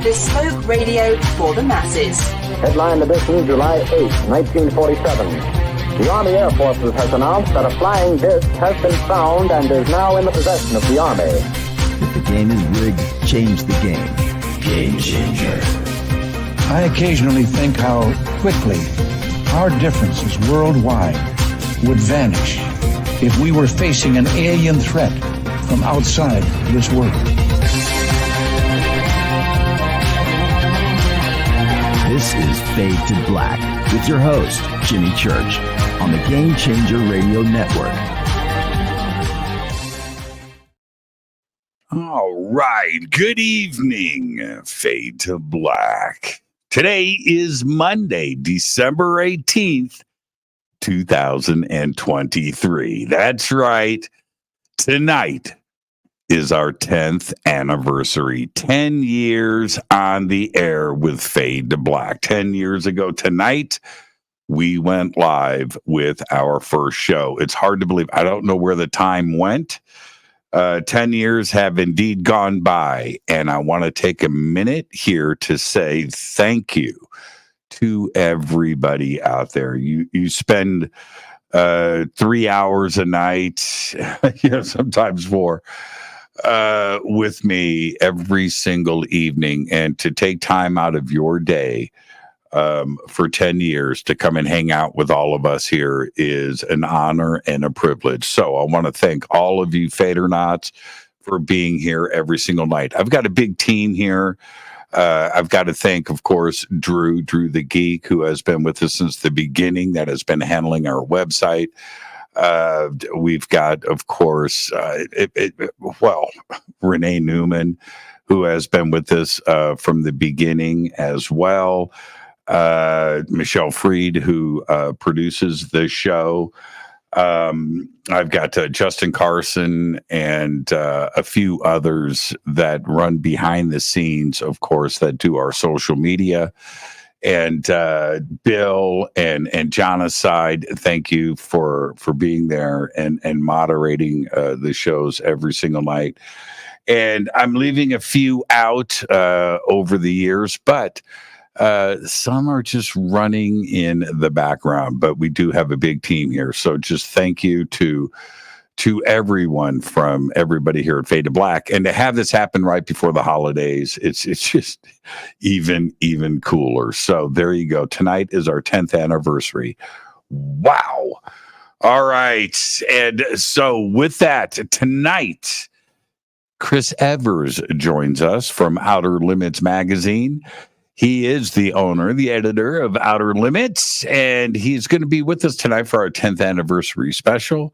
bespoke radio for the masses. Headline edition, July 8, 1947. The Army Air Forces has announced that a flying disc has been found and is now in the possession of the Army. If the game is rigged, change the game. Game changer. I occasionally think how quickly our differences worldwide would vanish if we were facing an alien threat from outside this world. This is Fade to Black with your host, Jimmy Church, on the Game Changer Radio Network. All right. Good evening, Fade to Black. Today is Monday, December 18th, 2023. That's right. Tonight is our 10th anniversary. 10 years on the air with Fade to Black. 10 years ago tonight, we went live with our first show. It's hard to believe. I don't know where the time went. 10 years have indeed gone by, and I want to take a minute here to say thank you to everybody out there. You spend 3 hours a night, sometimes 4, with me every single evening, and to take time out of your day for 10 years to come and hang out with all of us here is an honor and a privilege. So I want to thank all of you Fadernauts for being here every single night. I've got a big team here. I've got to thank, of course, Drew the Geek, who has been with us since the beginning, that has been handling our website. We've got, of course, Renee Newman, who has been with us from the beginning as well. Michelle Freed, who produces the show. I've got Justin Carson and a few others that run behind the scenes, of course, that do our social media. And Bill and Jonathan, thank you for being there and moderating the shows every single night. And I'm leaving a few out over the years, but some are just running in the background, but we do have a big team here. So just thank you to everyone, from everybody here at Fade to Black. And to have this happen right before the holidays, it's just even cooler. So there you go. Tonight is our 10th anniversary. Wow. All right. And so with that, tonight, Chris Evers joins us from Outer Limits magazine. He is the owner, the editor of Outer Limits, and he's going to be with us tonight for our 10th anniversary special.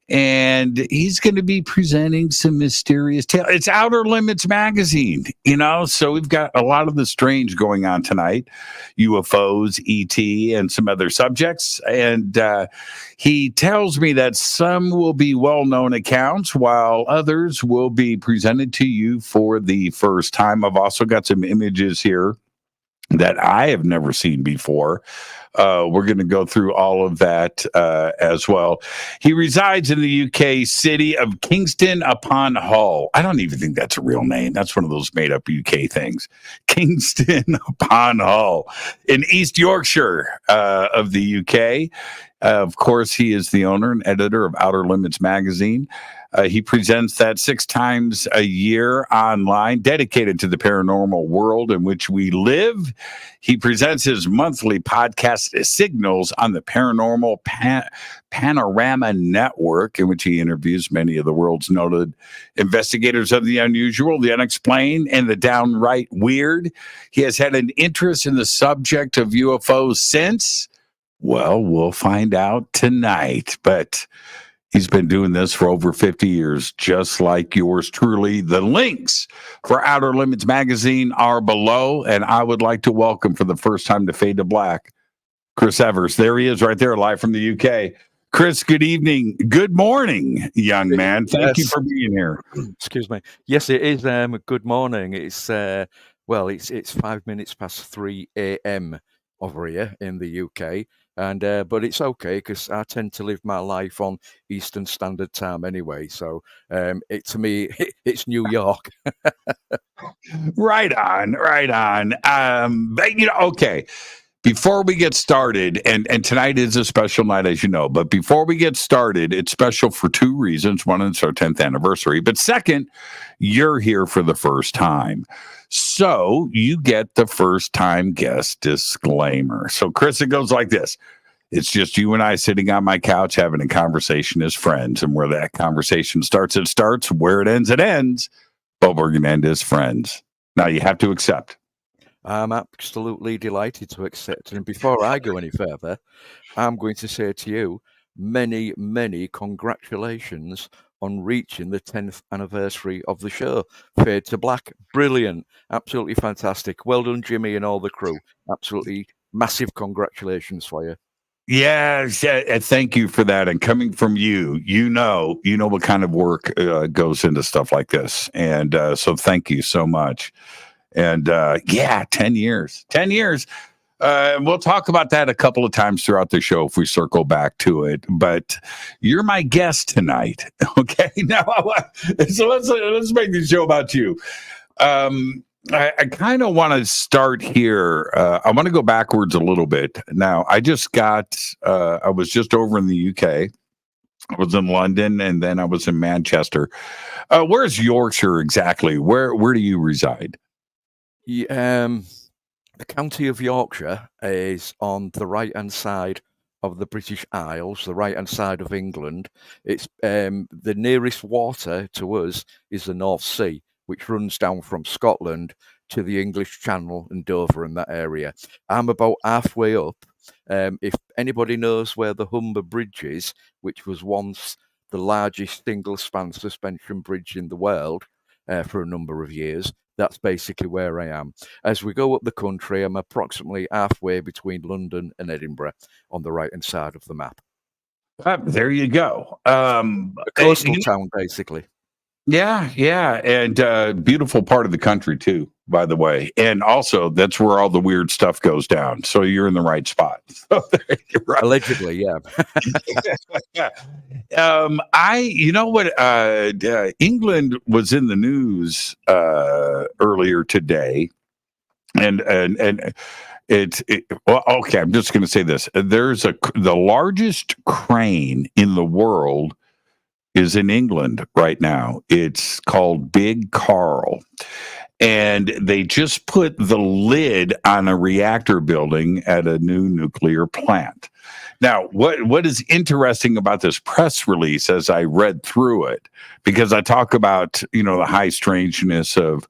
And he's going to be presenting some mysterious tales. It's Outer Limits magazine, so we've got a lot of the strange going on tonight. UFOs, ET, and some other subjects. And he tells me that some will be well-known accounts, while others will be presented to you for the first time. I've also got some images here that I have never seen before. We're going to go through all of that as well. He resides in the UK city of Kingston upon Hull. I don't even think that's a real name. That's one of those made-up UK things. Kingston upon Hull in East Yorkshire of the UK. Of course, he is the owner and editor of Outer Limits magazine. He presents that 6 times a year online, dedicated to the paranormal world in which we live. He presents his monthly podcast, Signals, on the Paranormal Panorama Network, in which he interviews many of the world's noted investigators of the unusual, the unexplained, and the downright weird. He has had an interest in the subject of UFOs since. Well, we'll find out tonight, but he's been doing this for over 50 years, just like yours truly. The links for Outer Limits magazine are below, and I would like to welcome for the first time to Fade to Black, Chris Evers. There he is right there, live from the UK. Chris, good evening. Good morning, young man. Thank you for being here. Excuse me. Yes, it is. Good morning. It's 5 minutes past 3 a.m. over here in the UK. And but it's okay because I tend to live my life on Eastern Standard Time anyway. So to me, it's New York. Right on, right on. But, okay. Before we get started, and tonight is a special night, as you know, but before we get started, it's special for two reasons. One, it's our 10th anniversary, but second, you're here for the first time. So you get the first time guest disclaimer. So, Chris, it goes like this. It's just you and I sitting on my couch having a conversation as friends, and where that conversation starts, it starts. Where it ends, but we're going to end as friends. Now, you have to accept. I'm absolutely delighted to accept. And before I go any further, I'm going to say to you, many, many congratulations on reaching the 10th anniversary of the show. Fade to Black. Brilliant. Absolutely fantastic. Well done, Jimmy and all the crew. Absolutely massive congratulations for you. Yeah, thank you for that. And coming from you, you know what kind of work goes into stuff like this. And so thank you so much. And 10 years. We'll talk about that a couple of times throughout the show if we circle back to it. But you're my guest tonight. Okay. Now, so let's make the show about you. I kind of want to start here. I want to go backwards a little bit. Now, I was just over in the UK. I was in London, and then I was in Manchester. Where's Yorkshire exactly? Where do you reside? The county of Yorkshire is on the right-hand side of the British Isles, the right-hand side of England. It's the nearest water to us is the North Sea, which runs down from Scotland to the English Channel and Dover in that area. I'm about halfway up. If anybody knows where the Humber Bridge is, which was once the largest single-span suspension bridge in the world for a number of years, that's basically where I am. As we go up the country, I'm approximately halfway between London and Edinburgh on the right-hand side of the map. There you go. A coastal town, basically. Yeah, and beautiful part of the country too, by the way. And also, that's where all the weird stuff goes down. So you're in the right spot. So right. Allegedly, yeah. England was in the news earlier today, and okay. I'm just going to say this: the largest crane in the world is in England right now. It's called Big Carl. And they just put the lid on a reactor building at a new nuclear plant. Now, what is interesting about this press release as I read through it, because I talk about, the high strangeness of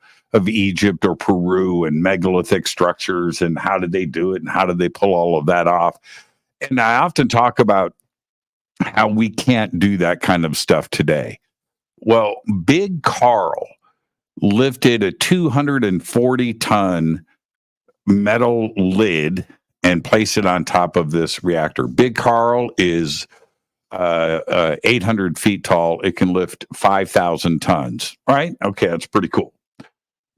Egypt or Peru and megalithic structures and how did they do it and how did they pull all of that off. And I often talk about how we can't do that kind of stuff today. Well, Big Carl lifted a 240-ton metal lid and placed it on top of this reactor. Big Carl is 800 feet tall. It can lift 5,000 tons, right? Okay, that's pretty cool.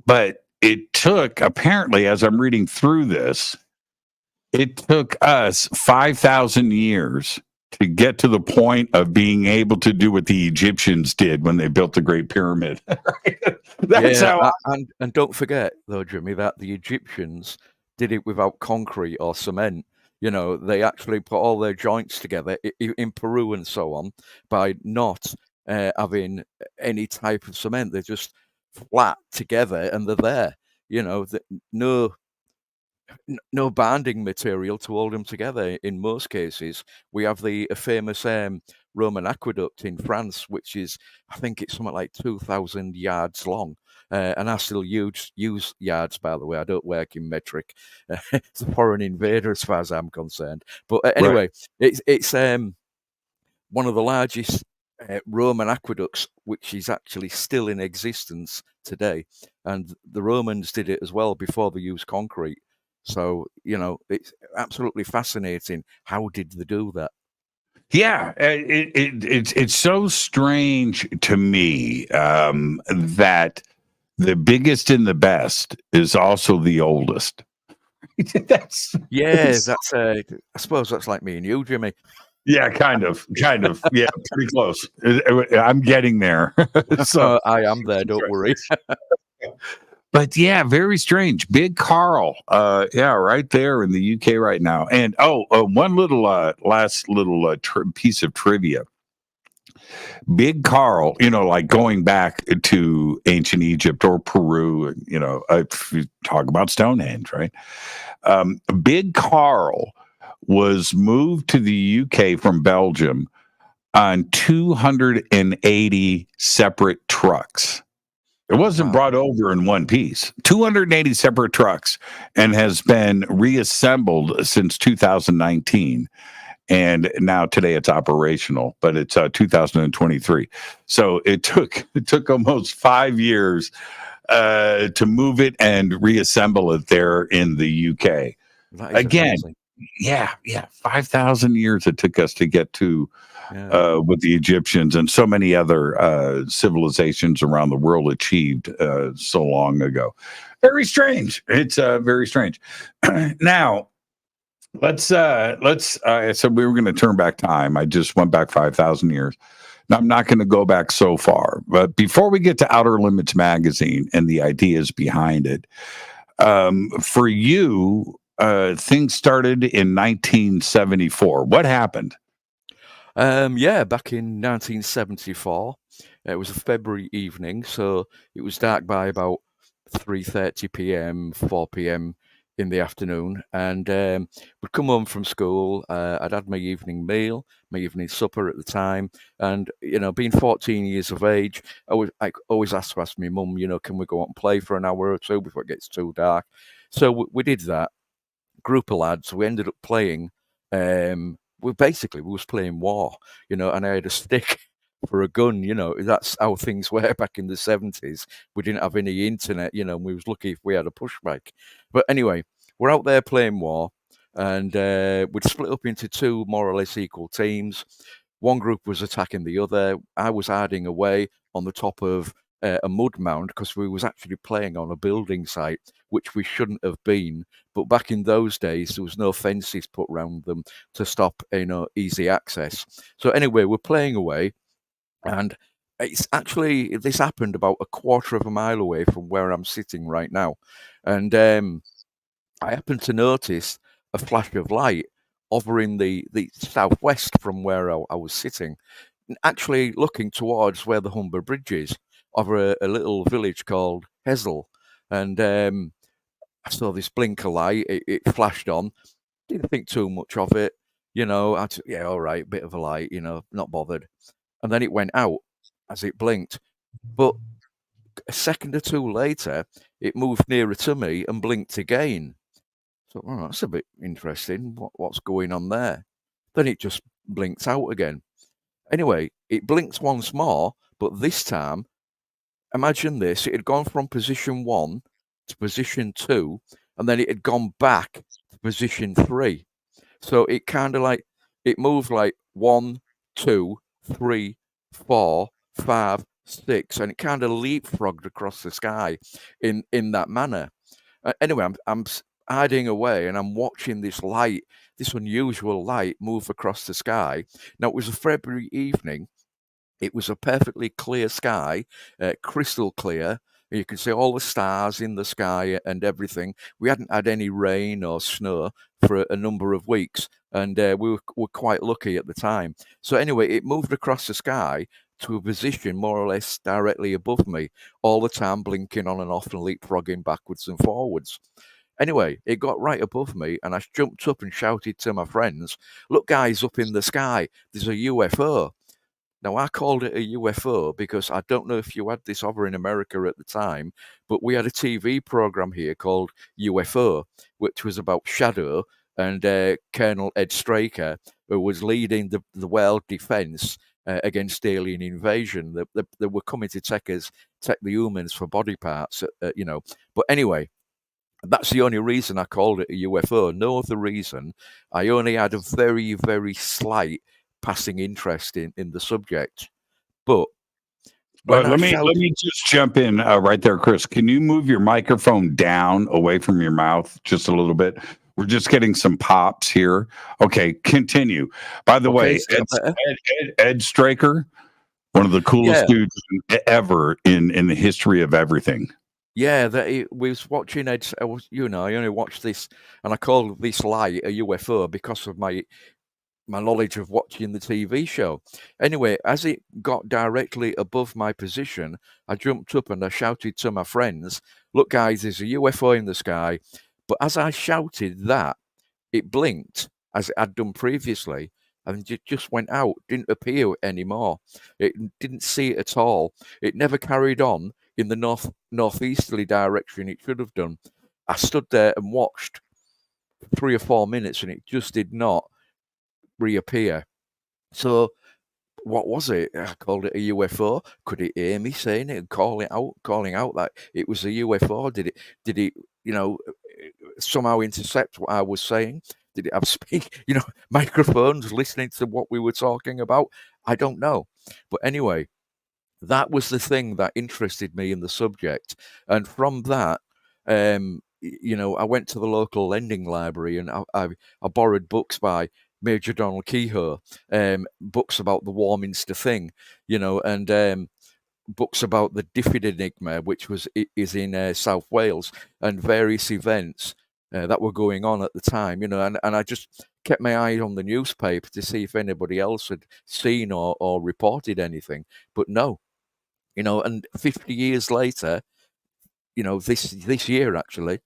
But it took, apparently, as I'm reading through this, it took us 5,000 years to get to the point of being able to do what the Egyptians did when they built the Great Pyramid. That's how. And don't forget, though, Jimmy, that the Egyptians did it without concrete or cement. They actually put all their joints together in Peru and so on by not having any type of cement. They're just flat together and they're there. No binding material to hold them together in most cases. We have the famous Roman aqueduct in France, which is, I think it's something like 2,000 yards long. And I still use yards, by the way. I don't work in metric. It's a foreign invader as far as I'm concerned. But anyway, right. It's one of the largest Roman aqueducts, which is actually still in existence today. And the Romans did it as well before they used concrete. So, it's absolutely fascinating. How did they do that? Yeah, it's so strange to me that the biggest and the best is also the oldest. That's Yeah, that's. I suppose that's like me and you, Jimmy. yeah, kind of, yeah, pretty close. I'm getting there. So, I am there. Don't worry. but yeah, very strange. Big Carl, yeah, right there in the UK right now. And one little last little piece of trivia. Big Carl, like going back to ancient Egypt or Peru, if you talk about Stonehenge, right? Big Carl was moved to the UK from Belgium on 280 separate trucks. It wasn't brought over in one piece. 280 separate trucks, and has been reassembled since 2019. And now today it's operational, but it's 2023. So it took almost 5 years to move it and reassemble it there in the UK. Again, amazing. yeah, 5,000 years it took us to get to what the Egyptians and so many other civilizations around the world achieved so long ago. Very strange. It's very strange. Now, let's I said we were going to turn back time. I just went back 5,000 years. Now, I'm not going to go back so far, but before we get to Outer Limits magazine and the ideas behind it, for you, things started in 1974. What happened? Back in 1974, it was a February evening, so it was dark by about 3:30 p.m., 4 p.m. in the afternoon, and we'd come home from school. I'd had my evening meal, my evening supper at the time, and being 14 years of age, I always ask my mum, can we go out and play for an hour or two before it gets too dark? So we did that. Group of lads, we ended up playing. We was playing war, and I had a stick for a gun. That's how things were back in the 70s. We didn't have any internet, and we was lucky if we had a push bike. But anyway, we're out there playing war, and we'd split up into two more or less equal teams. One group was attacking the other. I was hiding away on the top of a mud mound because we was actually playing on a building site, which we shouldn't have been. But back in those days, there was no fences put around them to stop, easy access. So anyway, we're playing away, and this happened about a quarter of a mile away from where I'm sitting right now. And I happened to notice a flash of light over in the southwest from where I was sitting, actually looking towards where the Humber Bridge is, over a little village called Hessel. And I saw this blinker light. It flashed on. Didn't think too much of it. All right, bit of a light, not bothered. And then it went out as it blinked. But a second or two later, it moved nearer to me and blinked again. So, that's a bit interesting. What's going on there? Then it just blinked out again. Anyway, it blinked once more, but this time, imagine this, it had gone from position 1 to position 2, and then it had gone back to position 3. So it kind of it moved like 1, 2, 3, 4, 5, 6, and it kind of leapfrogged across the sky in that manner. Anyway, I'm hiding away, and I'm watching this unusual light move across the sky. Now, it was a February evening. It was a perfectly clear sky, crystal clear. You could see all the stars in the sky and everything. We hadn't had any rain or snow for a number of weeks, and we were quite lucky at the time. So anyway, it moved across the sky to a position more or less directly above me, all the time blinking on and off and leapfrogging backwards and forwards. Anyway, it got right above me, and I jumped up and shouted to my friends, "Look, guys, up in the sky, there's a UFO." Now, I called it a UFO because I don't know if you had this over in America at the time, but we had a TV program here called UFO, which was about Shadow and Colonel Ed Straker, who was leading the world defense against alien invasion. They were coming to take the humans for body parts, But anyway, that's the only reason I called it a UFO. No other reason. I only had a very, very slight passing interest in the subject. But when I let shouted, me just jump in right there, Chris. Can you move your microphone down away from your mouth just a little bit? We're just getting some pops here. Okay, continue. By the okay, way, is that better? Ed Straker, one of the coolest Yeah, dudes ever in the history of everything. yeah. We was watching Ed. I only watched this, and I called this light a UFO because of my knowledge of watching the TV show. Anyway, as it got directly above my position, I jumped up and I shouted to my friends, "Look, guys, there's a UFO in the sky." But as I shouted that, it blinked as it had done previously, and it just went out, didn't appear anymore. It didn't see it at all. It never carried on in the northeasterly direction it should have done. I stood there and watched 3 or 4 minutes, and it just did not reappear. So what was it? I called it a UFO. Could it hear me saying it and calling out that it was a UFO? Did it, somehow intercept what I was saying? Did it have microphones listening to what we were talking about? I don't know. But anyway, that was the thing that interested me in the subject. And from that, I went to the local lending library and I borrowed books by Major Donald Kehoe, books about the Warminster thing, and books about the Diffid Enigma, which is in South Wales, and various events that were going on at the time, and I just kept my eye on the newspaper to see if anybody else had seen or reported anything, but no, and 50 years later, this year actually,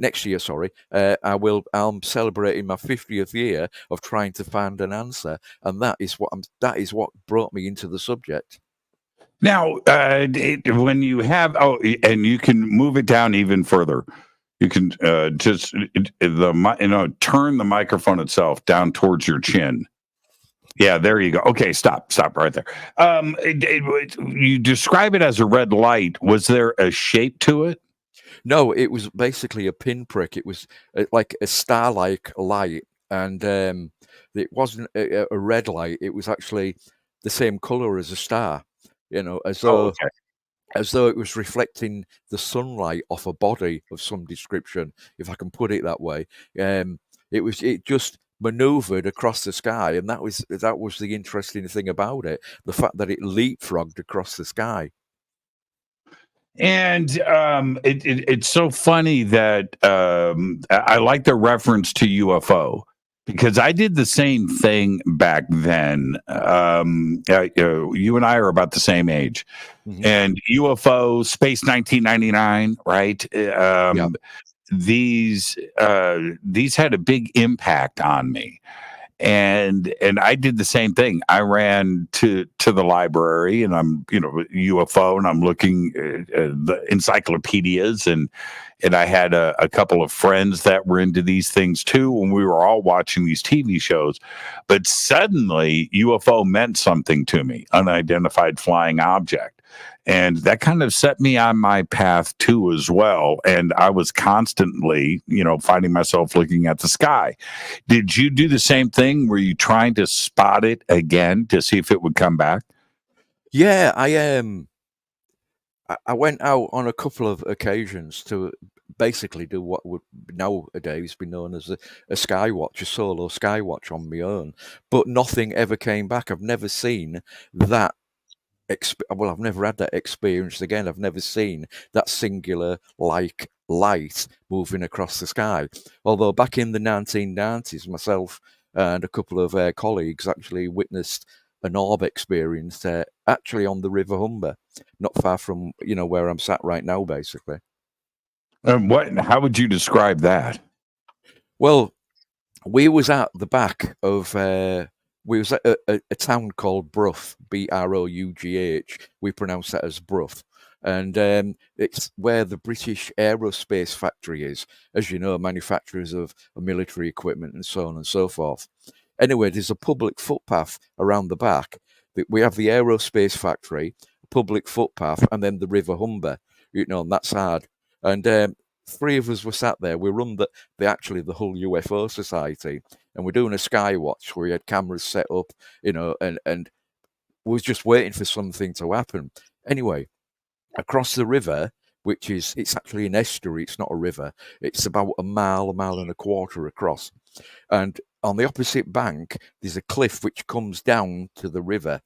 next year, sorry, I'm celebrating my 50th year of trying to find an answer, and that is what brought me into the subject. Now, when you have, and you can move it down even further. You can just turn the microphone itself down towards your chin. Yeah, there you go. Okay, stop right there. You describe it as a red light. Was there a shape to it? No, it was basically a pinprick. It was like a star-like light, and it wasn't a red light. It was actually the same color as a star. As though Okay. as though it was reflecting the sunlight off a body of some description, if I can put it that way. It just maneuvered across the sky, and that was the interesting thing about it, the fact that it leapfrogged across the sky. And it's so funny that I like the reference to UFO because I did the same thing back then. You and I are about the same age, Mhm. and UFO Space 1999, right? Yeah. These had a big impact on me, and I did the same thing. I ran to the library, and I'm UFO, and I'm looking at the encyclopedias, and I had a couple of friends that were into these things too, and we were all watching these TV shows. But suddenly, UFO meant something to me, unidentified flying object. And that kind of set me on my path too, as well. And I was constantly, finding myself looking at the sky. Did you do the same thing? Were you trying to spot it again to see if it would come back? Yeah, I went out on a couple of occasions to basically do what would nowadays be known as a sky watch, a solo sky watch on my own, but nothing ever came back. I've never seen that. I've never had that experience again. I've never seen that singular like light moving across the sky. Although back in the 1990s, myself and a couple of colleagues actually witnessed an orb experience actually on the River Humber, not far from where I'm sat right now, basically. How would you describe that? Well, we was at the back of we was at a town called Brough, Brough. We pronounce that as Brough, and it's where the British Aerospace Factory is, as you know, manufacturers of military equipment and so on and so forth. Anyway, there's a public footpath around the back. We have the Aerospace Factory, public footpath, and then the River Humber, on that side. And three of us were sat there. We run the whole UFO Society, and we're doing a sky watch where we had cameras set up, and we was just waiting for something to happen. Anyway, across the river, it's actually an estuary, it's not a river. It's about a mile and a quarter across. And on the opposite bank, there's a cliff which comes down to the river.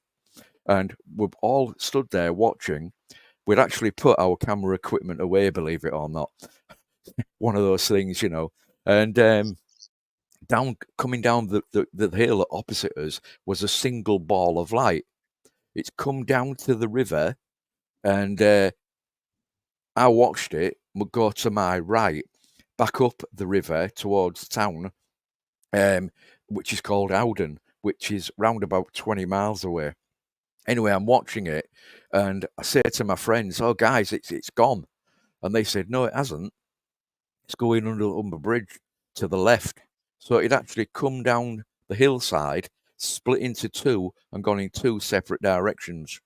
And we've all stood there watching. We'd actually put our camera equipment away, believe it or not. One of those things, you know. And coming down the hill opposite us was a single ball of light. It's come down to the river, and I watched it go to my right, back up the river towards town, which is called Howden, which is round about 20 miles away. Anyway, I'm watching it, and I say to my friends, "Oh, guys, it's gone," and they said, "No, it hasn't. It's going under the bridge to the left." So it actually come down the hillside, split into two, and gone in two separate directions,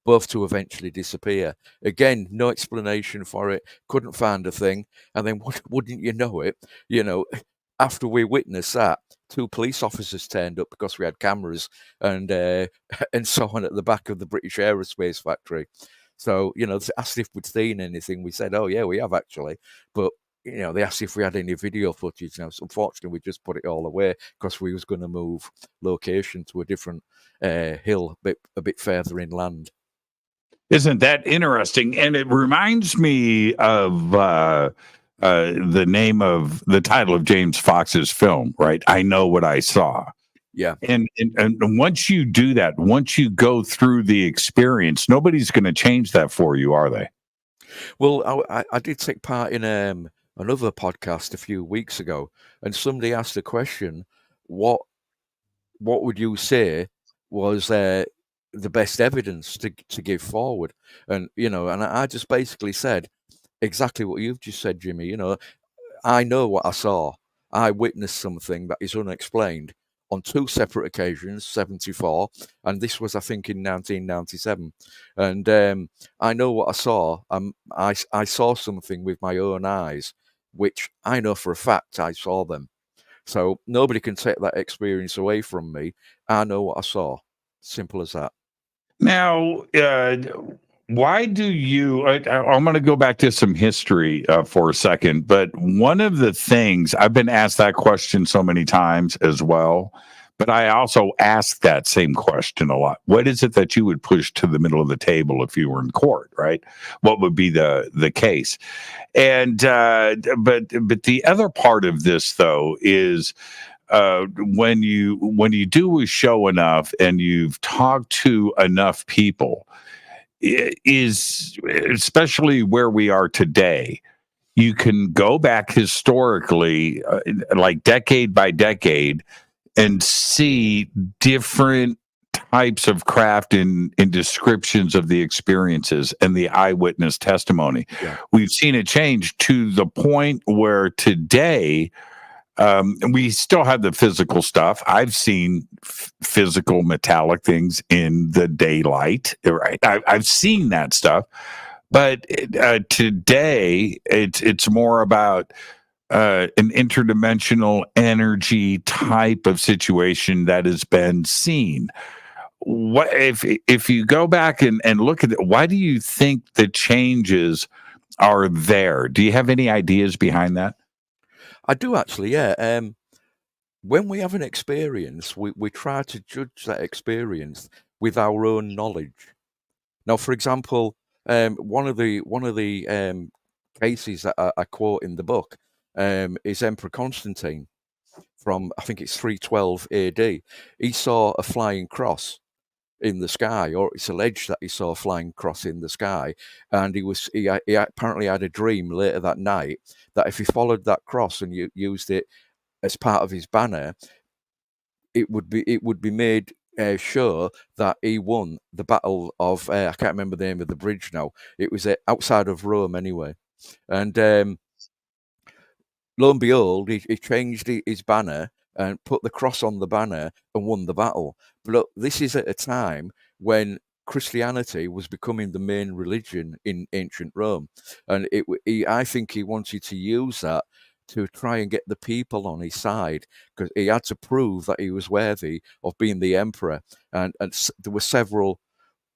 both to eventually disappear. Again, no explanation for it. Couldn't find a thing. And then, wouldn't you know it? You know, after we witnessed that, two police officers turned up because we had cameras and so on at the back of the British Aerospace factory. So, you know, they asked if we'd seen anything. We said, "Oh, yeah, we have actually." But you know, they asked if we had any video footage. Now, unfortunately, we just put it all away because we was going to move location to a different hill, a bit further inland. Isn't that interesting? And it reminds me of the name of the title of James Fox's film, right? I Know What I Saw. Yeah. And once you do that, once you go through the experience, nobody's going to change that for you, are they? Well, I did take part in another podcast a few weeks ago, and somebody asked the question, what would you say was the best evidence to give forward? And, you know, and I just basically said exactly what you've just said, Jimmy. You know, I know what I saw. I witnessed something that is unexplained on two separate occasions, 74, and this was, I think, in 1997. And I know what I saw. I saw something with my own eyes, which I know for a fact I saw them. So nobody can take that experience away from me. I know what I saw. Simple as that. Now, why do you? I'm going to go back to some history for a second, but one of the things I've been asked that question so many times as well, but I also ask that same question a lot. What is it that you would push to the middle of the table if you were in court, right? What would be the case? And but the other part of this though is when you do a show enough and you've talked to enough people, is especially where we are today, you can go back historically, like decade by decade, and see different types of craft in descriptions of the experiences and the eyewitness testimony. Yeah. We've seen it change to the point where today we still have the physical stuff. I've seen physical metallic things in the daylight, right? I've seen that stuff, but today it's more about an interdimensional energy type of situation that has been seen. What if you go back and look at it? Why do you think the changes are there? Do you have any ideas behind that? I do actually, yeah. When we have an experience, we try to judge that experience with our own knowledge. Now, for example, one of the cases that I quote in the book is Emperor Constantine from, I think it's 312 AD. He saw a flying cross in the sky, or it's alleged that he saw a flying cross in the sky, and he apparently had a dream later that night that if he followed that cross and used it as part of his banner, it would be made sure that he won the battle of I can't remember the name of the bridge now. It was outside of Rome anyway, and lo and behold, he changed his banner and put the cross on the banner and won the battle. But look, this is at a time when Christianity was becoming the main religion in ancient Rome, and I think he wanted to use that to try and get the people on his side, because he had to prove that he was worthy of being the emperor. And there were several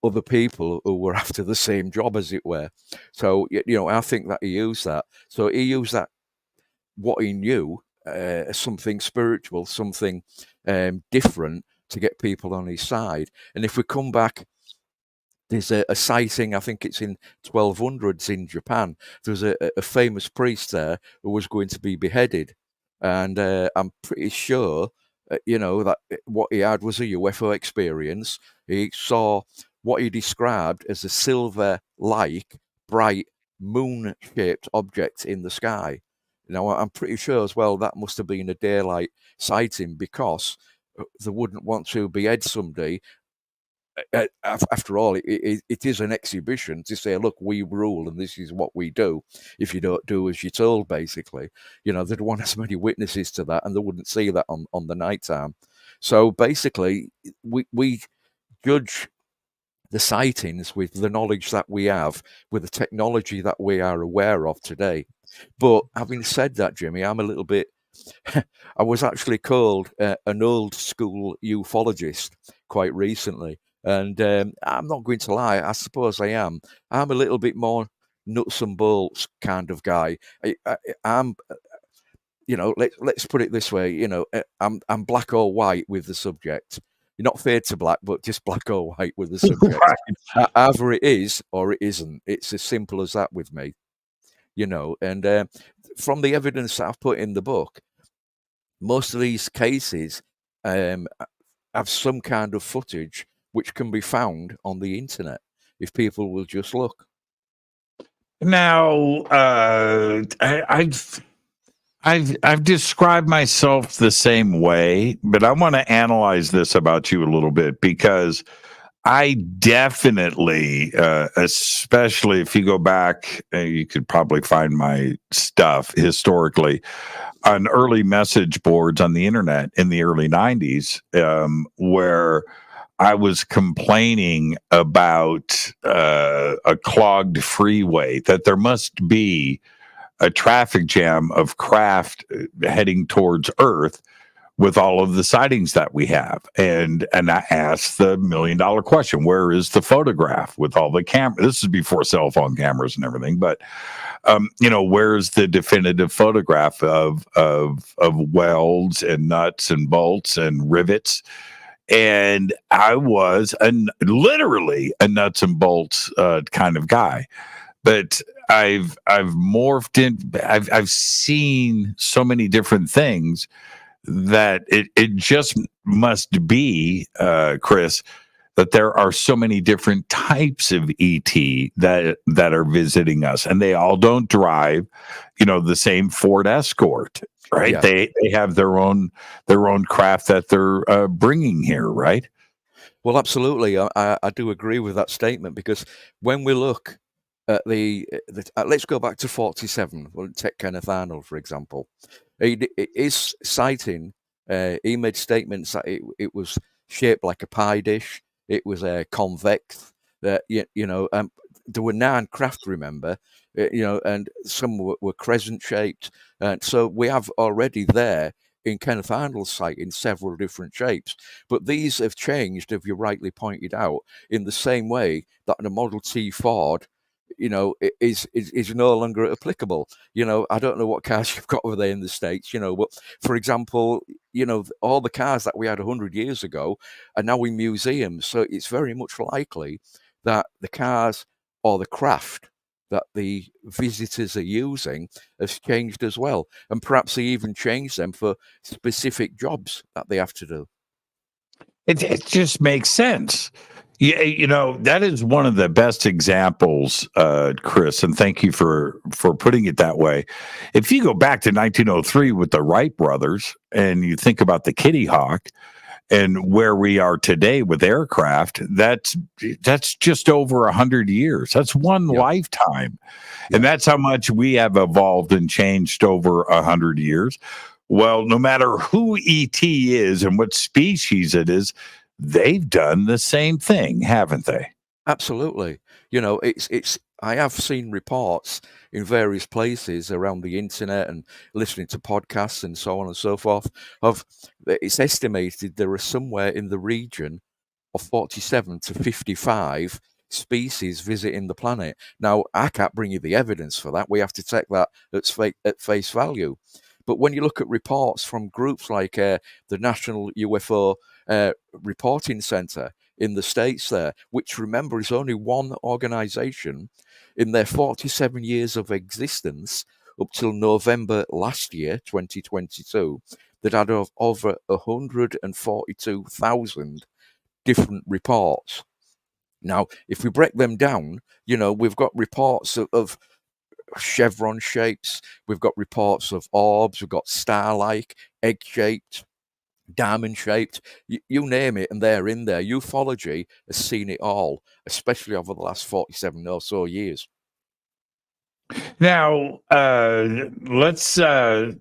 other people who were after the same job, as it were. So, I think that he used that. So he used that, what he knew, as something spiritual, something different, to get people on his side. And if we come back, there's a sighting, I think it's in 1200s in Japan. There's a famous priest there who was going to be beheaded. And I'm pretty sure, that what he had was a UFO experience. He saw what he described as a silver-like, bright, moon-shaped object in the sky. Now, I'm pretty sure as well that must have been a daylight sighting, because they wouldn't want to behead somebody. After all, it is an exhibition to say, look, we rule and this is what we do. If you don't do as you're told, basically, they'd want as many witnesses to that, and they wouldn't see that on the night time. So basically, we judge the sightings with the knowledge that we have, with the technology that we are aware of today. But having said that, Jimmy, I'm a little bit... I was actually called an old school ufologist quite recently. And I'm not going to lie, I suppose I am. I'm a little bit more nuts and bolts kind of guy. I'm, let's put it this way, I'm black or white with the subject. You're not fade to black, but just black or white with the subject. Right. Either it is or it isn't. It's as simple as that with me, And from the evidence that I've put in the book, most of these cases have some kind of footage which can be found on the internet if people will just look. Now, I've described myself the same way, but I want to analyze this about you a little bit, because I definitely, especially if you go back, you could probably find my stuff historically on early message boards on the internet in the early 90s, where I was complaining about a clogged freeway, that there must be a traffic jam of craft heading towards Earth with all of the sightings that we have. And I asked the $1 million question, where is the photograph with all the cameras? This is before cell phone cameras and everything, but where's the definitive photograph of welds and nuts and bolts and rivets? And I was literally a nuts and bolts kind of guy, but I've morphed in. I've seen so many different things that it just must be, Chris, that there are so many different types of ET that are visiting us, and they all don't drive, the same Ford Escort. Right. Yeah. They have their own craft that they're bringing here. Right. Well, absolutely. I do agree with that statement, because when we look at let's go back to 47. We'll take Kenneth Arnold, for example. His sighting, he made statements that it was shaped like a pie dish. It was convex. There were 9 craft, remember, and some were crescent shaped. And so we have already there in Kenneth Arnold's site in several different shapes. But these have changed, as you rightly pointed out, in the same way that the Model T Ford, is no longer applicable. I don't know what cars you've got over there in the States, but for example, all the cars that we had 100 years ago are now in museums. So it's very much likely that the cars or the craft that the visitors are using has changed as well. And perhaps they even changed them for specific jobs that they have to do. It just makes sense. Yeah, that is one of the best examples, Chris, and thank you for putting it that way. If you go back to 1903 with the Wright brothers, and you think about the Kitty Hawk, and where we are today with aircraft, that's just over 100 years. That's one lifetime. And that's how much we have evolved and changed over 100 years. Well, no matter who ET is and what species it is, they've done the same thing, haven't they? Absolutely. It's I have seen reports in various places around the internet and listening to podcasts and so on and so forth it's estimated there are somewhere in the region of 47 to 55 species visiting the planet. Now, I can't bring you the evidence for that. We have to take that at face value. But when you look at reports from groups like the National UFO Reporting Center in the States there, which, remember, is only one organization in their 47 years of existence up till November last year, 2022, that had over 142,000 different reports. Now, if we break them down, we've got reports of chevron shapes, we've got reports of orbs, we've got star-like, egg-shaped, diamond-shaped, you name it, and they're in there. Ufology has seen it all, especially over the last 47 or so years. Now, let's go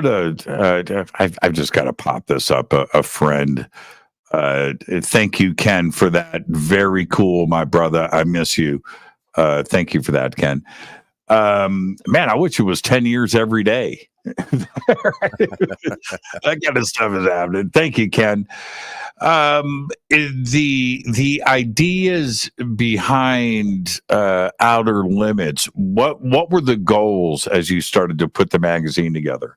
to. I've just got to pop this up. A friend. Thank you, Ken, for that. Very cool, my brother. I miss you. Thank you for that, Ken. Man, I wish it was 10 years every day. That kind of stuff is happening. Thank you, Ken. The ideas behind Outer Limits, what were the goals as you started to put the magazine together?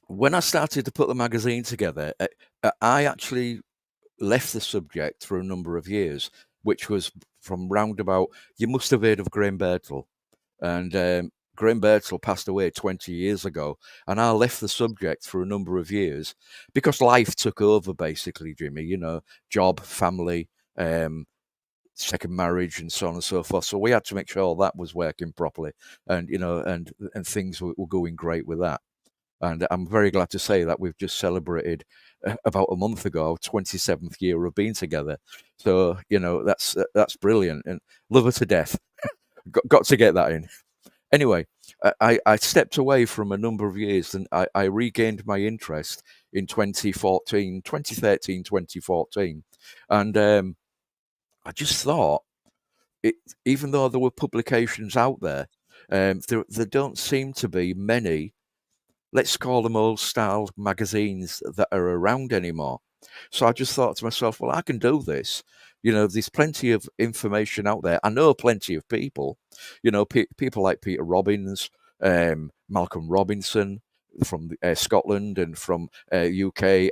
When I started to put the magazine together, I actually left the subject for a number of years, which was from roundabout, you must have heard of Graham Birtle. And Graham Birtle passed away 20 years ago, and I left the subject for a number of years because life took over, basically, Jimmy, job, family, second marriage, and so on and so forth. So we had to make sure that was working properly, and and things were going great with that. And I'm very glad to say that we've just celebrated about a month ago, our 27th year of being together. So, that's brilliant, and love her to death. got to get that in. Anyway, I stepped away from a number of years, and I regained my interest in 2013, 2014. And I just thought, even though there were publications out there, there don't seem to be many, let's call them old-style magazines, that are around anymore. So I just thought to myself, well, I can do this. There's plenty of information out there. I know plenty of people, people like Peter Robbins, Malcolm Robinson from Scotland, and from UK,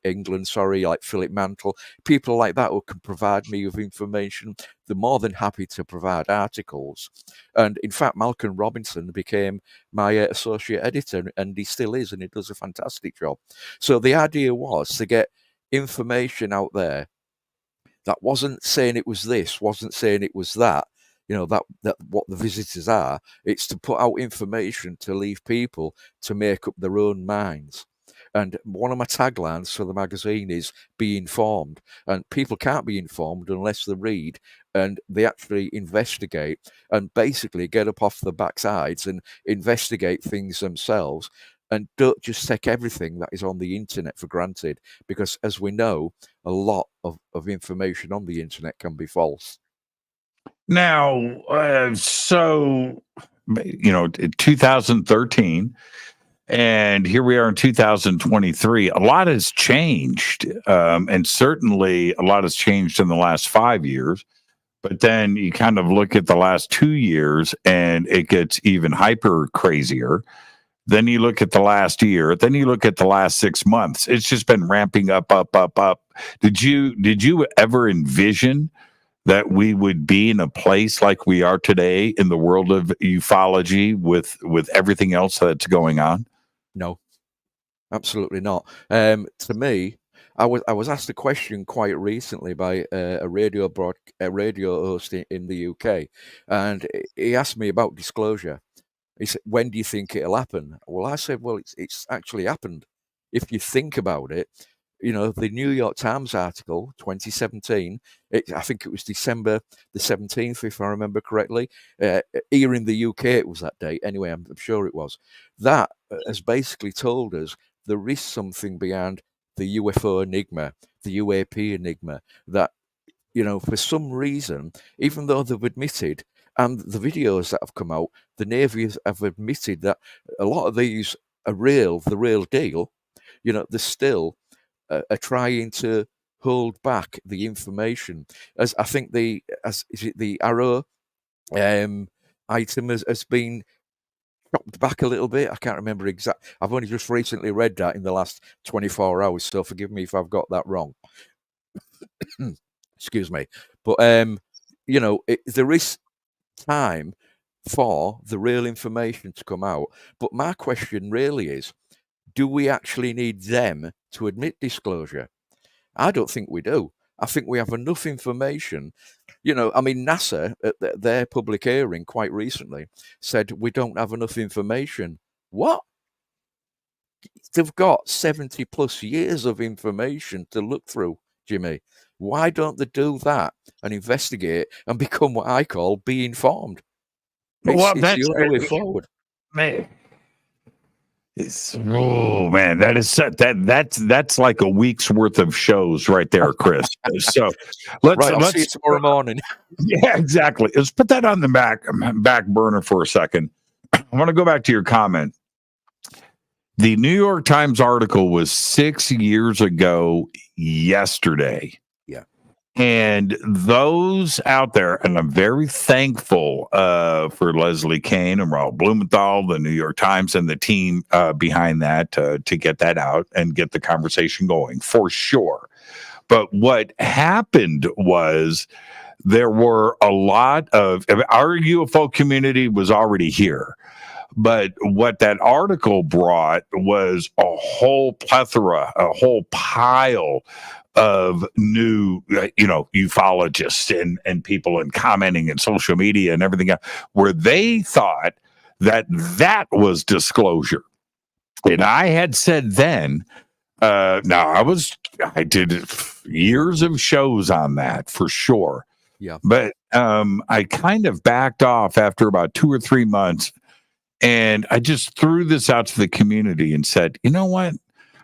England, like Philip Mantle, people like that who can provide me with information. They're more than happy to provide articles. And in fact, Malcolm Robinson became my associate editor, and he still is, and he does a fantastic job. So the idea was to get information out there that wasn't saying it was this, wasn't saying it was that, that what the visitors are. It's to put out information to leave people to make up their own minds. And one of my taglines for the magazine is be informed. And people can't be informed unless they read and they actually investigate and basically get up off the backsides and investigate things themselves. And don't just take everything that is on the internet for granted, because as we know, a lot of information on the internet can be false. Now, so, 2013, and here we are in 2023. A lot has changed, and certainly a lot has changed in the last 5 years. But then you kind of look at the last 2 years, and it gets even hyper crazier. Then you look at the last year. Then you look at the last 6 months. It's just been ramping up. Did you ever envision that we would be in a place like we are today in the world of ufology with everything else that's going on? No, absolutely not. To me, I was asked a question quite recently by a radio host in the UK, and he asked me about disclosure. He said, "When do you think it'll happen?" Well, I said, "Well, it's actually happened. If you think about it, the New York Times article, 2017, I think it was December the 17th, if I remember correctly. Here in the UK, it was that date. Anyway, I'm sure it was. That has basically told us there is something beyond the UFO enigma, the UAP enigma, that, for some reason, even though they've admitted, and the videos that have come out, the Navy have admitted that a lot of these are real, the real deal, there's still are trying to hold back the information. As I think is it the Arrow item has been chopped back a little bit. I can't remember exact. I've only just recently read that in the last 24 hours, so forgive me if I've got that wrong. Excuse me. But there is time for the real information to come out. But my question really is, do we actually need them to admit disclosure? I don't think we do. I think we have enough information. NASA, at their public hearing quite recently, said we don't have enough information. What? They've got 70 plus years of information to look through, Jimmy. Why don't they do that and investigate and become what I call be informed? It's the only way forward. Man. That's like a week's worth of shows right there, Chris. So let's see you tomorrow morning. Yeah, exactly. Let's put that on the back burner for a second. I want to go back to your comment. The New York Times article was 6 years ago yesterday. Yeah. And those out there, and I'm very thankful for Leslie Kane and Raul Blumenthal, the New York Times, and the team behind that to get that out and get the conversation going, for sure. But what happened was there were a lot of our UFO community was already here. But what that article brought was a whole plethora, a whole pile of new, ufologists and people and commenting and social media and everything else, where they thought that was disclosure. And I had said then, I did years of shows on that for sure. Yeah. But I kind of backed off after about 2 or 3 months. And I just threw this out to the community and said, you know what?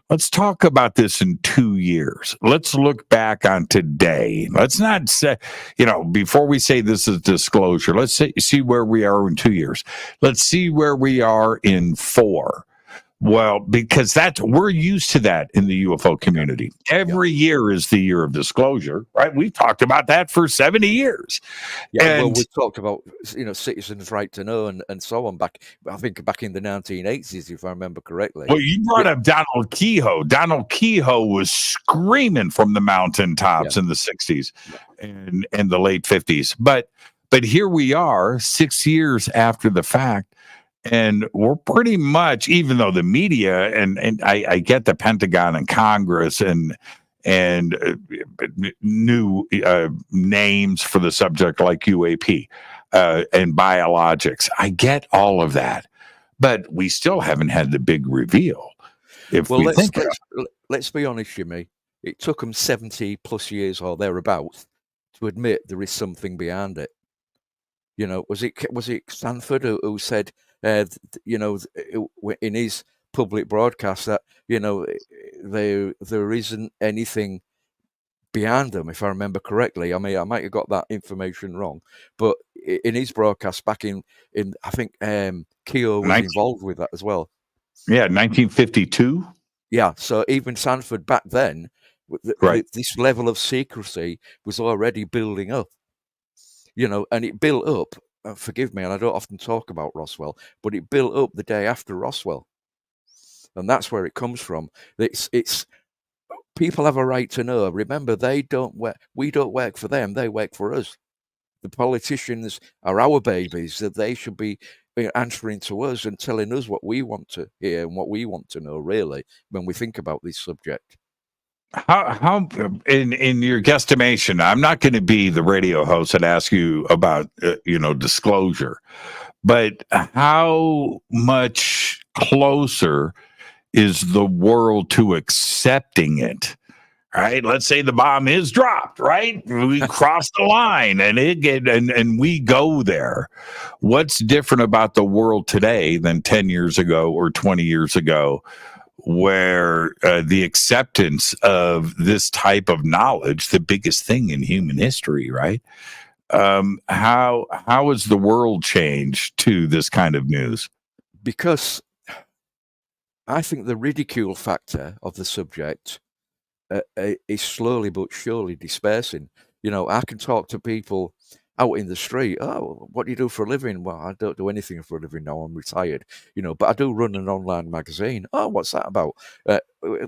Let's talk about this in 2 years. Let's look back on today. Let's not say, before we say this is disclosure, let's see where we are in 2 years. Let's see where we are in 4. Well, because we're used to that in the UFO community. Every year is the year of disclosure, right? We've talked about that for 70 years. Yeah, well, we've talked about, citizens' right to know and so on back in the 1980s, if I remember correctly. Well, you brought up Donald Kehoe. Donald Kehoe was screaming from the mountaintops in the 60s and the late 50s. But here we are 6 years after the fact. And we're pretty much, even though the media and I get the Pentagon and Congress and new names for the subject like UAP and biologics, I get all of that, but we still haven't had the big reveal. Let's be honest, Jimmy. It took them 70 plus years or thereabouts to admit there is something behind it. Was it Stanford who said? In his public broadcast that there isn't anything behind them, if I remember correctly. I mean, I might have got that information wrong, but in his broadcast back in I think Keogh was involved with that as well. Yeah, 1952. Yeah, so even Stanford back then, this level of secrecy was already building up. And it built up. Forgive me, and I don't often talk about Roswell, but it built up the day after Roswell, and that's where it comes from. It's people have a right to know. Remember, we don't work for them; they work for us. The politicians are our babies; that they should be answering to us and telling us what we want to hear and what we want to know. Really, when we think about this subject. How in your guesstimation, I'm not going to be the radio host that asks you about disclosure, but how much closer is the world to accepting it? Right? Let's say the bomb is dropped, right? We cross the line and we go there. What's different about the world today than 10 years ago or 20 years ago? Where the acceptance of this type of knowledge, the biggest thing in human history, right? How has the world changed to this kind of news? Because I think the ridicule factor of the subject is slowly but surely dispersing. I can talk to people out in the street. Oh, what do you do for a living? Well, I don't do anything for a living now. I'm retired, but I do run an online magazine. Oh, what's that about?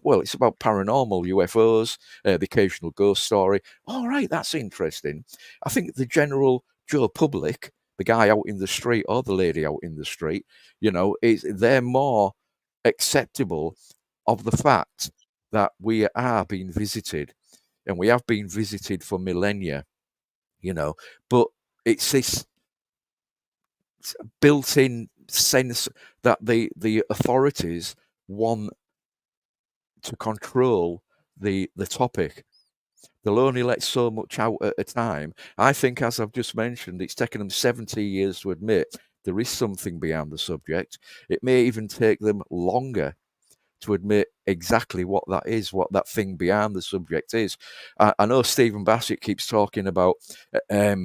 Well, it's about paranormal, UFOs, the occasional ghost story. All right, that's interesting. I think the general Joe public, the guy out in the street or the lady out in the street, they're more acceptable of the fact that we are being visited, and we have been visited for millennia, but it's this built-in sense that the authorities want to control the topic. They'll only let so much out at a time. I think, as I've just mentioned, it's taken them 70 years to admit there is something beyond the subject. It may even take them longer to admit exactly what that is, what that thing beyond the subject is. I know Stephen Bassett keeps talking about, like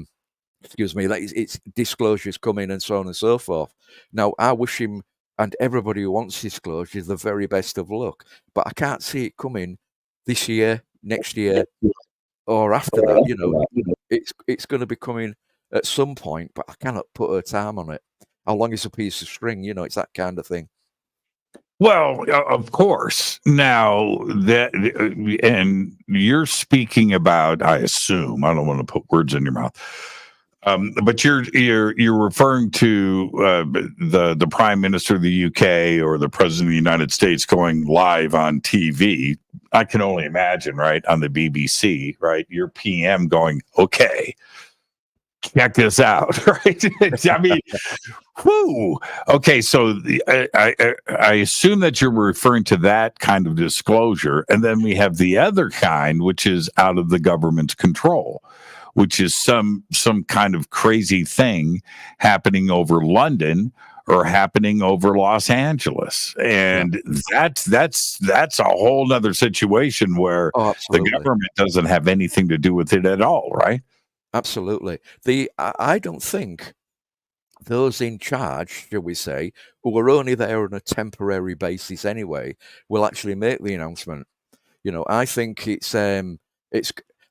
it's disclosures coming and so on and so forth. Now, I wish him and everybody who wants disclosures the very best of luck, but I can't see it coming this year, next year, or after that. It's going to be coming at some point, but I cannot put a time on it. How long is a piece of string? It's that kind of thing. Well, of course. Now that, and you're speaking about, I assume, I don't want to put words in your mouth, but you're referring to the Prime Minister of the UK or the President of the United States going live on TV. I can only imagine, right, on the BBC, right? Your PM going, okay, check this out, right? I mean, whoo. Okay, so I assume that you're referring to that kind of disclosure, and then we have the other kind, which is out of the government's control, which is some kind of crazy thing happening over London or happening over Los Angeles, and that's a whole nother situation where the government doesn't have anything to do with it at all, right? Absolutely. I don't think those in charge, shall we say, who are only there on a temporary basis anyway, will actually make the announcement. I think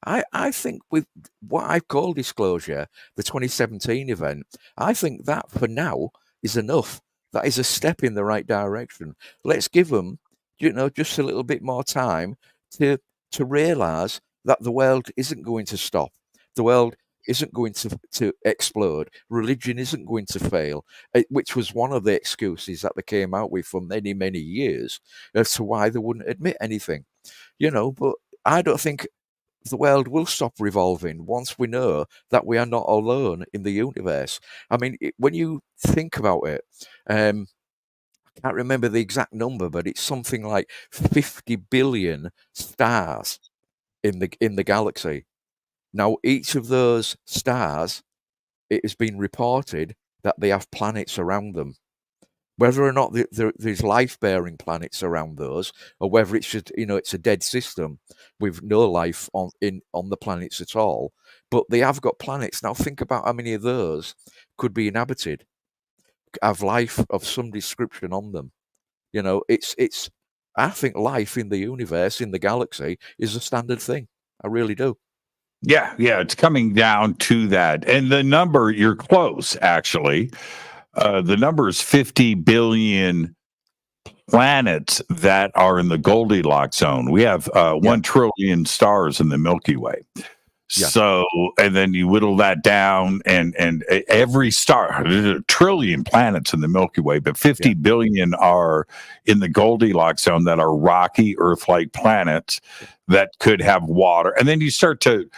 I think with what I call disclosure, the 2017 event, I think that for now is enough. That is a step in the right direction. Let's give them, just a little bit more time to realise that the world isn't going to stop. The world isn't going to explode. Religion isn't going to fail, which was one of the excuses that they came out with for many, many years as to why they wouldn't admit anything. But I don't think the world will stop revolving once we know that we are not alone in the universe. I mean, when you think about it, I can't remember the exact number, but it's something like 50 billion stars in the galaxy. Now, each of those stars, it has been reported that they have planets around them. Whether or not there's life-bearing planets around those, or whether it's just, it's a dead system with no life on the planets at all, but they have got planets. Now, think about how many of those could be inhabited, have life of some description on them. It's. I think life in the universe, in the galaxy, is a standard thing. I really do. Yeah, it's coming down to that. And the number, you're close, actually. The number is 50 billion planets that are in the Goldilocks zone. We have 1 trillion stars in the Milky Way. Yeah. So, and then you whittle that down, and every star, there's a trillion planets in the Milky Way, but 50 billion are in the Goldilocks zone that are rocky Earth-like planets that could have water. And then you start to,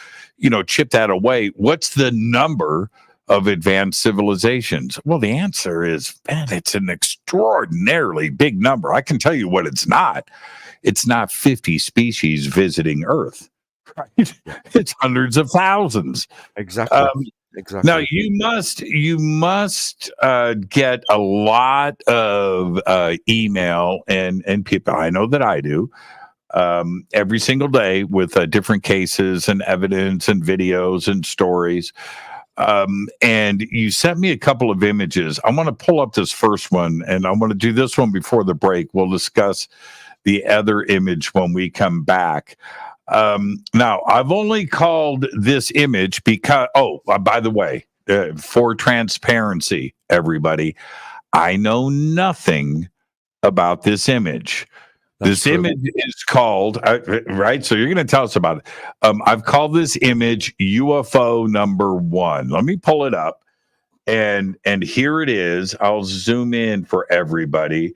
chip that away. What's the number of advanced civilizations? Well, the answer is, man, it's an extraordinarily big number. I can tell you what it's not. It's not 50 species visiting Earth. Right? It's hundreds of thousands. Exactly. Exactly. Now you must get a lot of email and people. I know that I do every single day with different cases and evidence and videos and stories. And you sent me a couple of images. I want to pull up this first one, and I want to do this one before the break. We'll discuss the other image when we come back. Now, I've only called this image because, by the way, for transparency, everybody, I know nothing about this image. This image is called, right? So you're going to tell us about it. I've called this image UFO number 1. Let me pull it up. And here it is. I'll zoom in for everybody.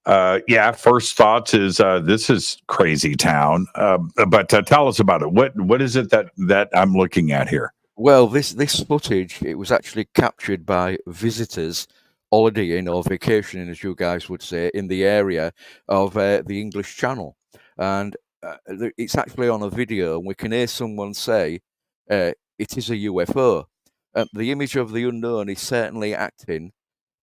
First thoughts is this is crazy town. But tell us about it. What is it that I'm looking at here? Well, this footage, it was actually captured by visitors holidaying or vacationing, as you guys would say, in the area of the English Channel. And it's actually on a video, and we can hear someone say, it is a UFO. The image of the unknown is certainly acting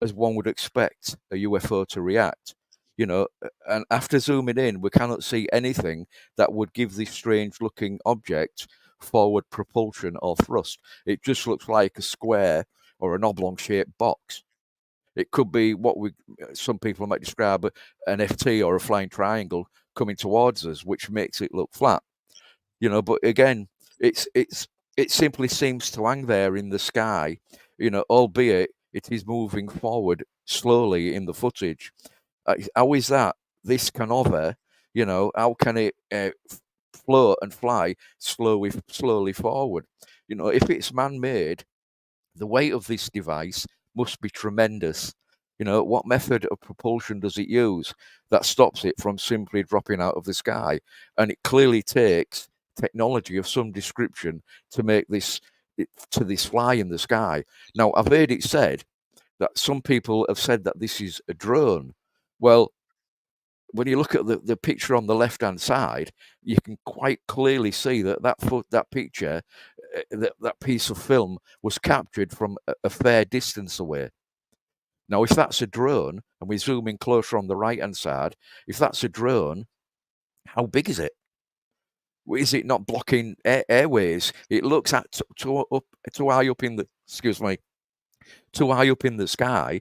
as one would expect a UFO to react. And after zooming in, we cannot see anything that would give this strange-looking object forward propulsion or thrust. It just looks like a square or an oblong-shaped box. It could be what some people might describe an FT or a flying triangle coming towards us, which makes it look flat. But again, it simply seems to hang there in the sky, albeit it is moving forward slowly in the footage. How is that? This can hover, how can it float and fly slowly forward? If it's man-made, the weight of this device must be tremendous. What method of propulsion does it use that stops it from simply dropping out of the sky? And it clearly takes technology of some description to make this fly in the sky. Now, I've heard it said that some people have said that this is a drone. Well, when you look at the picture on the left-hand side, you can quite clearly see that picture, that piece of film was captured from a fair distance away. Now, if that's a drone, and we zoom in closer on the right-hand side, if that's a drone, how big is it? Is it not blocking airways? It looks at too high up in the sky.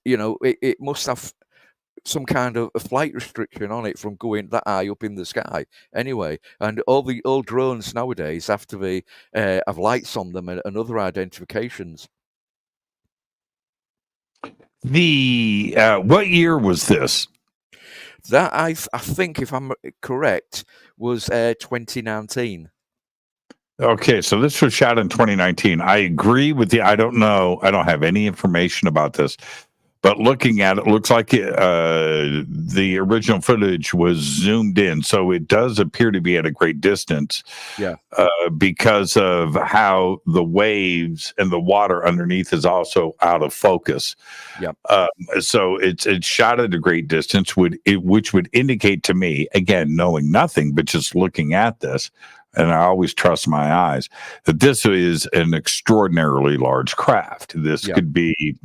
It must have some kind of a flight restriction on it from going that high up in the sky. Anyway, and all the old drones nowadays have to have lights on them and other identifications. What year was this? That I think, if I'm correct, was 2019. Okay, so this was shot in 2019. I agree with you. I don't know. I don't have any information about this, but looking at it, looks like the original footage was zoomed in, so it does appear to be at a great distance. Yeah. Because of how the waves and the water underneath is also out of focus. Yeah. So it's shot at a great distance, which would indicate to me, again, knowing nothing but just looking at this, and I always trust my eyes, that this is an extraordinarily large craft. This could be,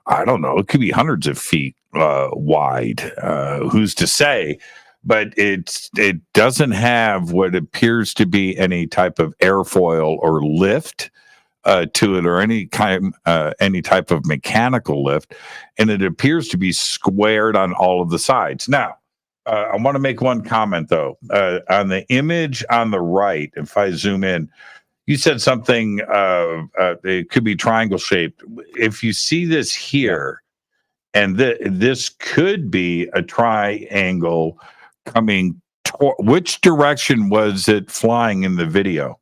I don't know, it could be hundreds of feet wide. Who's to say? But it doesn't have what appears to be any type of airfoil or lift to it, or any type of mechanical lift, and it appears to be squared on all of the sides. Now, I want to make one comment though. On the image on the right, if I zoom in, you said something. It could be triangle shaped. If you see this here, and this could be a triangle coming. Which direction was it flying in the video?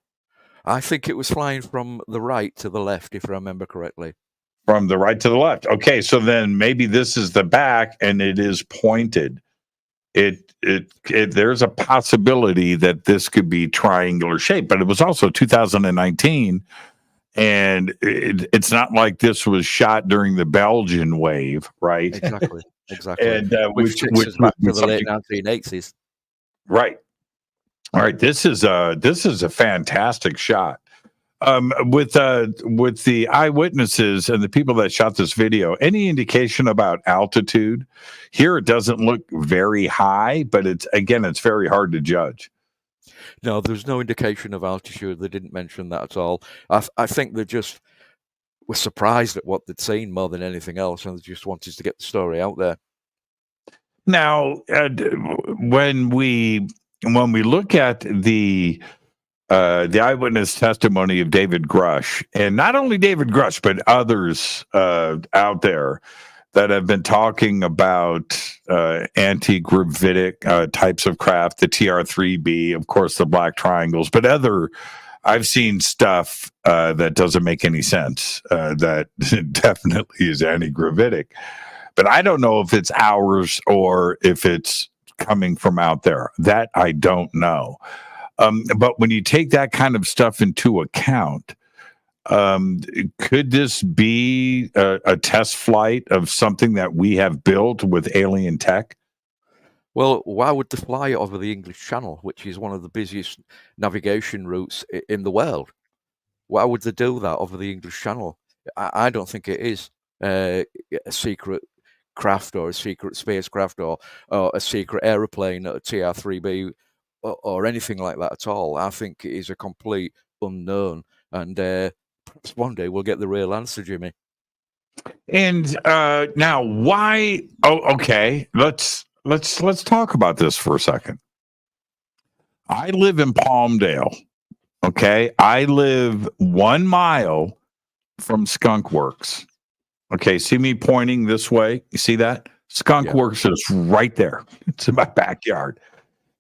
I think it was flying from the right to the left, if I remember correctly. From the right to the left. Okay, so then maybe this is the back, and it is pointed. There's a possibility that this could be triangular shape, but it was also 2019, and it's not like this was shot during the Belgian wave, right? Exactly. And which takes us back to the late 1980s. Right. All right. This is a fantastic shot. With the eyewitnesses and the people that shot this video, any indication about altitude? Here, it doesn't look very high, but it's very hard to judge. No, there's no indication of altitude. They didn't mention that at all. I think they just were surprised at what they'd seen more than anything else, and they just wanted to get the story out there. Now, when we look at the eyewitness testimony of David Grush, and not only David Grush, but others out there that have been talking about anti-gravitic types of craft, the TR-3B, of course, the black triangles, but I've seen stuff that doesn't make any sense that definitely is anti-gravitic. But I don't know if it's ours or if it's coming from out there. That I don't know. But when you take that kind of stuff into account, could this be a test flight of something that we have built with alien tech? Well, why would they fly over the English Channel, which is one of the busiest navigation routes in the world? Why would they do that over the English Channel? I don't think it is a secret craft or a secret spacecraft or a secret aeroplane, a TR-3B or anything like that at all. I think it is a complete unknown, and perhaps one day we'll get the real answer, Jimmy. And now, why? Oh, okay. Let's talk about this for a second. I live in Palmdale. Okay, I live 1 mile from Skunk Works. Okay, see me pointing this way? You see that? Skunk Works is right there. It's in my backyard.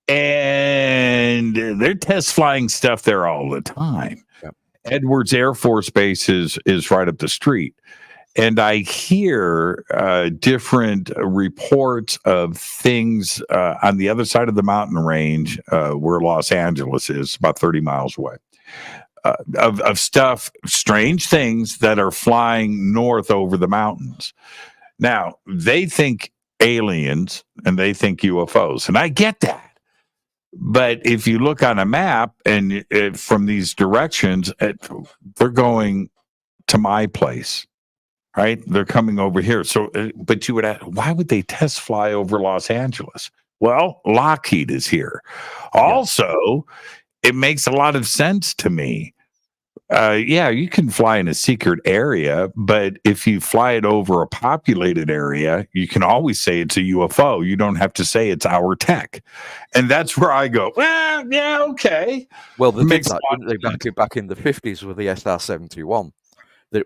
And they're test flying stuff there all the time. Yep. Edwards Air Force Base is right up the street. And I hear different reports of things on the other side of the mountain range where Los Angeles is, about 30 miles away. Of stuff, strange things that are flying north over the mountains. Now, they think aliens and they think UFOs, and I get that. But if you look on a map and from these directions, they're going to my place, right? They're coming over here. So, but you would ask, why would they test fly over Los Angeles? Well, Lockheed is here. Also, it makes a lot of sense to me. You can fly in a secret area, but if you fly it over a populated area, you can always say it's a UFO. You don't have to say it's our tech. And that's where I go, well, yeah, okay. Well, they did that, didn't they, back in the 50s with the SR-71.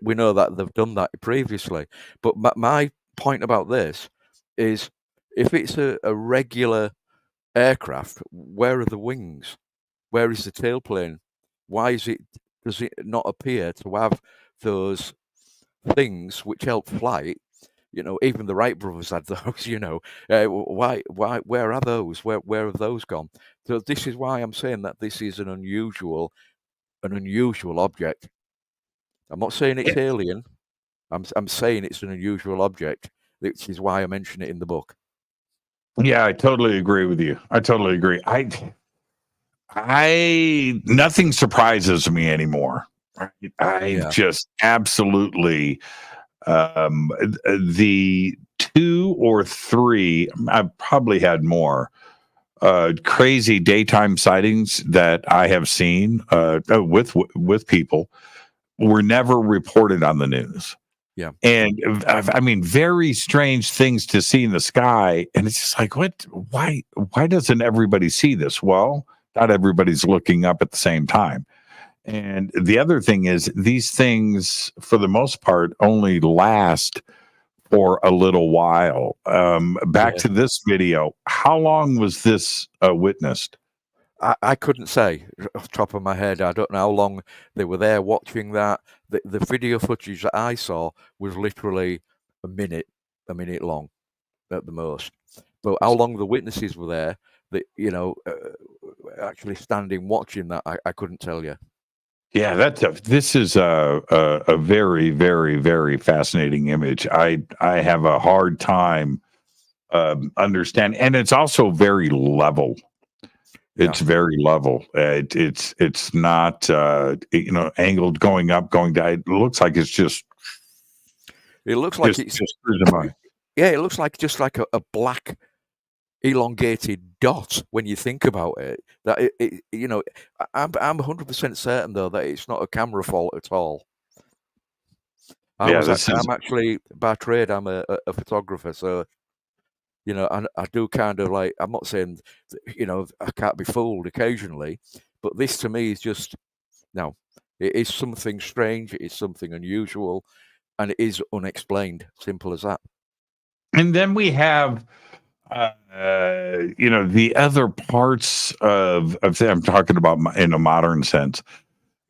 We know that they've done that previously. But my point about this is, if it's a regular aircraft, where are the wings? Where is the tailplane? Why does it not appear to have those things which help flight? You know, even the Wright brothers had those. You know, why? Where are those? Where have those gone? So this is why I'm saying that this is an unusual object. I'm not saying it's alien. I'm saying it's an unusual object, which is why I mention it in the book. Yeah, I totally agree with you. I totally agree. Nothing surprises me anymore. I just absolutely the 2 or 3. I've probably had more crazy daytime sightings that I have seen with people were never reported on the news. Yeah. And I mean, very strange things to see in the sky. And it's just like, why doesn't everybody see this? Well, not everybody's looking up at the same time. And the other thing is, these things, for the most part, only last for a little while. Back to this video. How long was this witnessed? I couldn't say off the top of my head. I don't know how long they were there watching that. The video footage that I saw was literally a minute long at the most. But how long the witnesses were there, actually standing watching that, I couldn't tell you. Yeah, this is a very, very, very fascinating image. I have a hard time understanding, and it's also very level. It's very level. It's not angled, going up, going down. It looks like it's just. It looks like it's just. Yeah, it looks like just like a black elongated dot when you think about it. That I'm 100% certain though that it's not a camera fault at all. I'm actually by trade I'm a photographer, so I do kind of like, I'm not saying, I can't be fooled occasionally, but this to me is just, no, it is something strange, it is something unusual, and it is unexplained. Simple as that. And then we have, the other parts of I'm talking about in a modern sense.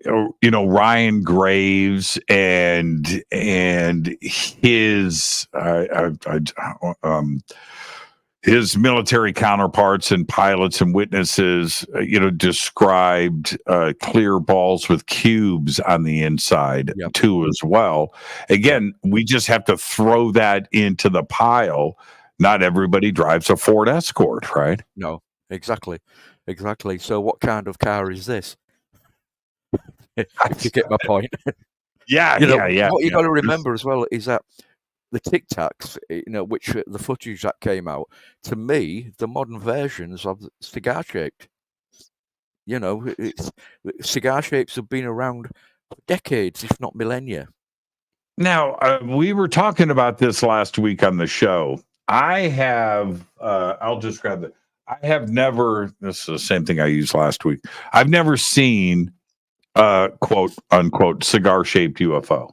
Ryan Graves and his military counterparts and pilots and witnesses, described clear balls with cubes on the inside too, as well. Again, we just have to throw that into the pile. Not everybody drives a Ford Escort, right? No, exactly. So what kind of car is this? If you get my point. Yeah. What you got to remember as well is that the Tic Tacs, which the footage that came out, to me, the modern versions of cigar shaped. Cigar shapes have been around for decades, if not millennia. Now, we were talking about this last week on the show. I have, I'll just grab it. I have never, this is the same thing I used last week. I've never seen quote unquote cigar shaped UFO.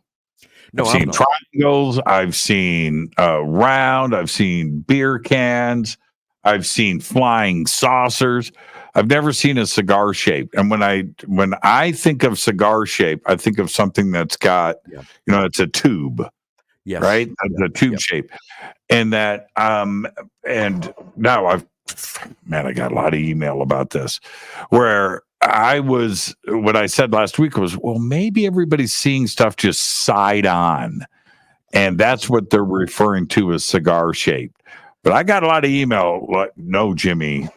No, I've seen triangles, I've seen round, I've seen beer cans, I've seen flying saucers. I've never seen a cigar shape. And when I think of cigar shape, I think of something that's got, it's a tube. Yes. Right? The tube shape. And that and now I got a lot of email about this, where what I said last week was, well, maybe everybody's seeing stuff just side on, and that's what they're referring to as cigar shaped. But I got a lot of email like, no, Jimmy,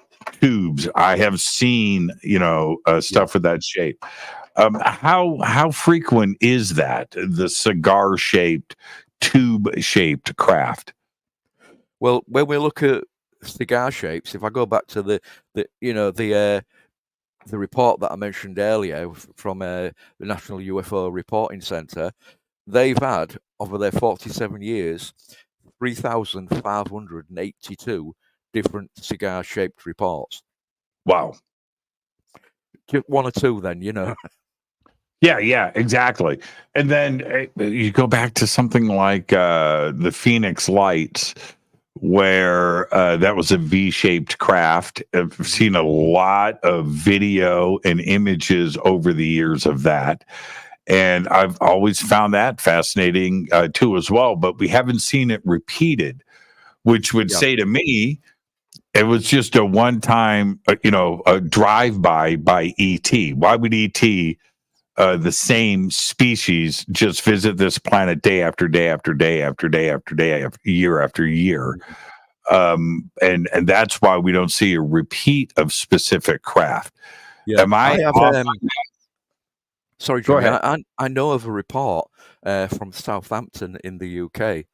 tubes. I have seen, stuff with that shape. How frequent is that, the cigar shaped, tube shaped craft? Well, when we look at cigar shapes, if I go back to the report that I mentioned earlier from the National UFO Reporting Centre, they've had, over their 47 years, 3,582 different cigar-shaped reports. Wow. Just one or two then, Yeah, exactly. And then you go back to something like the Phoenix Lights, where that was a V-shaped craft. I've seen a lot of video and images over the years of that, and I've always found that fascinating too as well, but we haven't seen it repeated, which would say to me it was just a one-time a drive-by by ET. Why would ET, the same species, just visit this planet day after day after day after day after day, year after year? And that's why we don't see a repeat of specific craft. Yeah. Am I? Sorry, Johnny. I know of a report from Southampton in the UK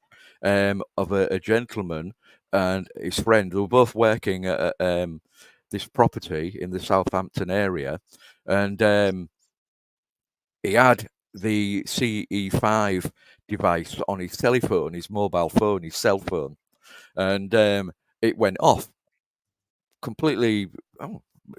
of a gentleman and his friend. They were both working at this property in the Southampton area, and he had the CE5 device on his telephone, his mobile phone, his cell phone, and it went off. Completely, a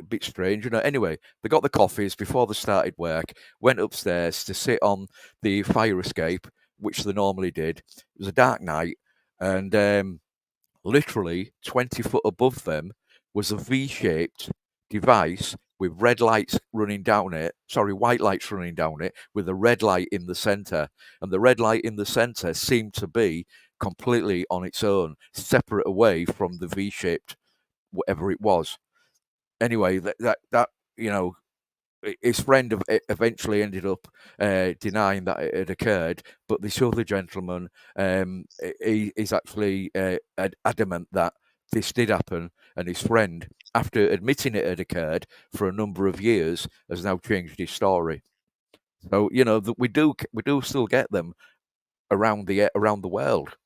bit strange, Anyway, they got the coffees before they started work, went upstairs to sit on the fire escape, which they normally did. It was a dark night, and literally 20 foot above them was a V-shaped device with white lights running down it, with a red light in the center. And the red light in the center seemed to be completely on its own, separate away from the V-shaped whatever it was. Anyway, that his friend eventually ended up denying that it had occurred, but this other gentleman is actually adamant that this did happen, and his friend, after admitting it had occurred for a number of years, has now changed his story. So we do still get them around the world.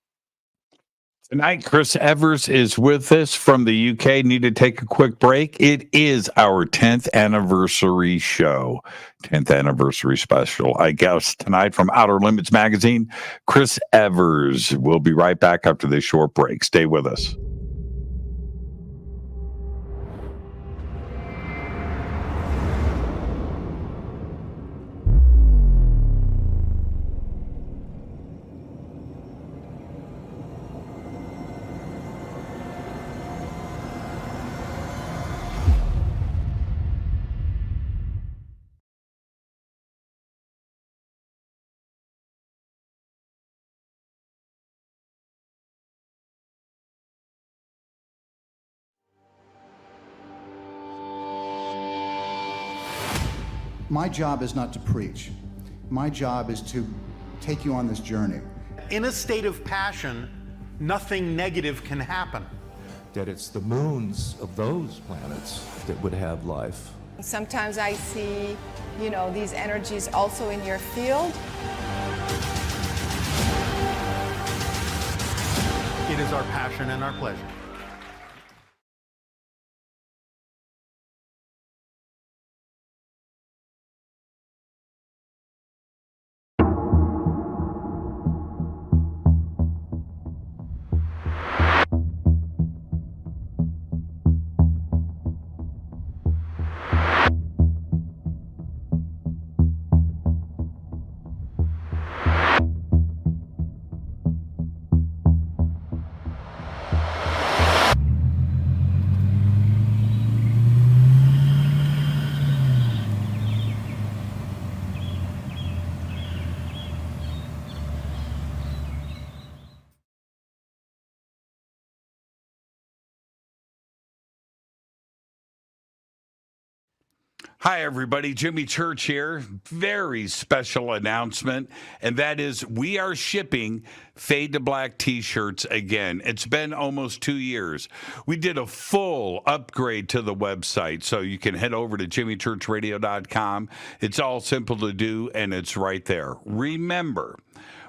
Tonight, Chris Evers is with us from the UK. Need to take a quick break. It is our 10th anniversary show, 10th anniversary special. I guess tonight from Outer Limits Magazine, Chris Evers. We'll be right back after this short break. Stay with us. My job is not to preach. My job is to take you on this journey. In a state of passion, nothing negative can happen. That it's the moons of those planets that would have life. Sometimes I see, these energies also in your field. It is our passion and our pleasure. Hi, everybody. Jimmy Church here. Very special announcement, and that is we are shipping Fade to Black t-shirts again. It's been almost 2 years. We did a full upgrade to the website, so you can head over to jimmychurchradio.com. It's all simple to do, and it's right there. Remember,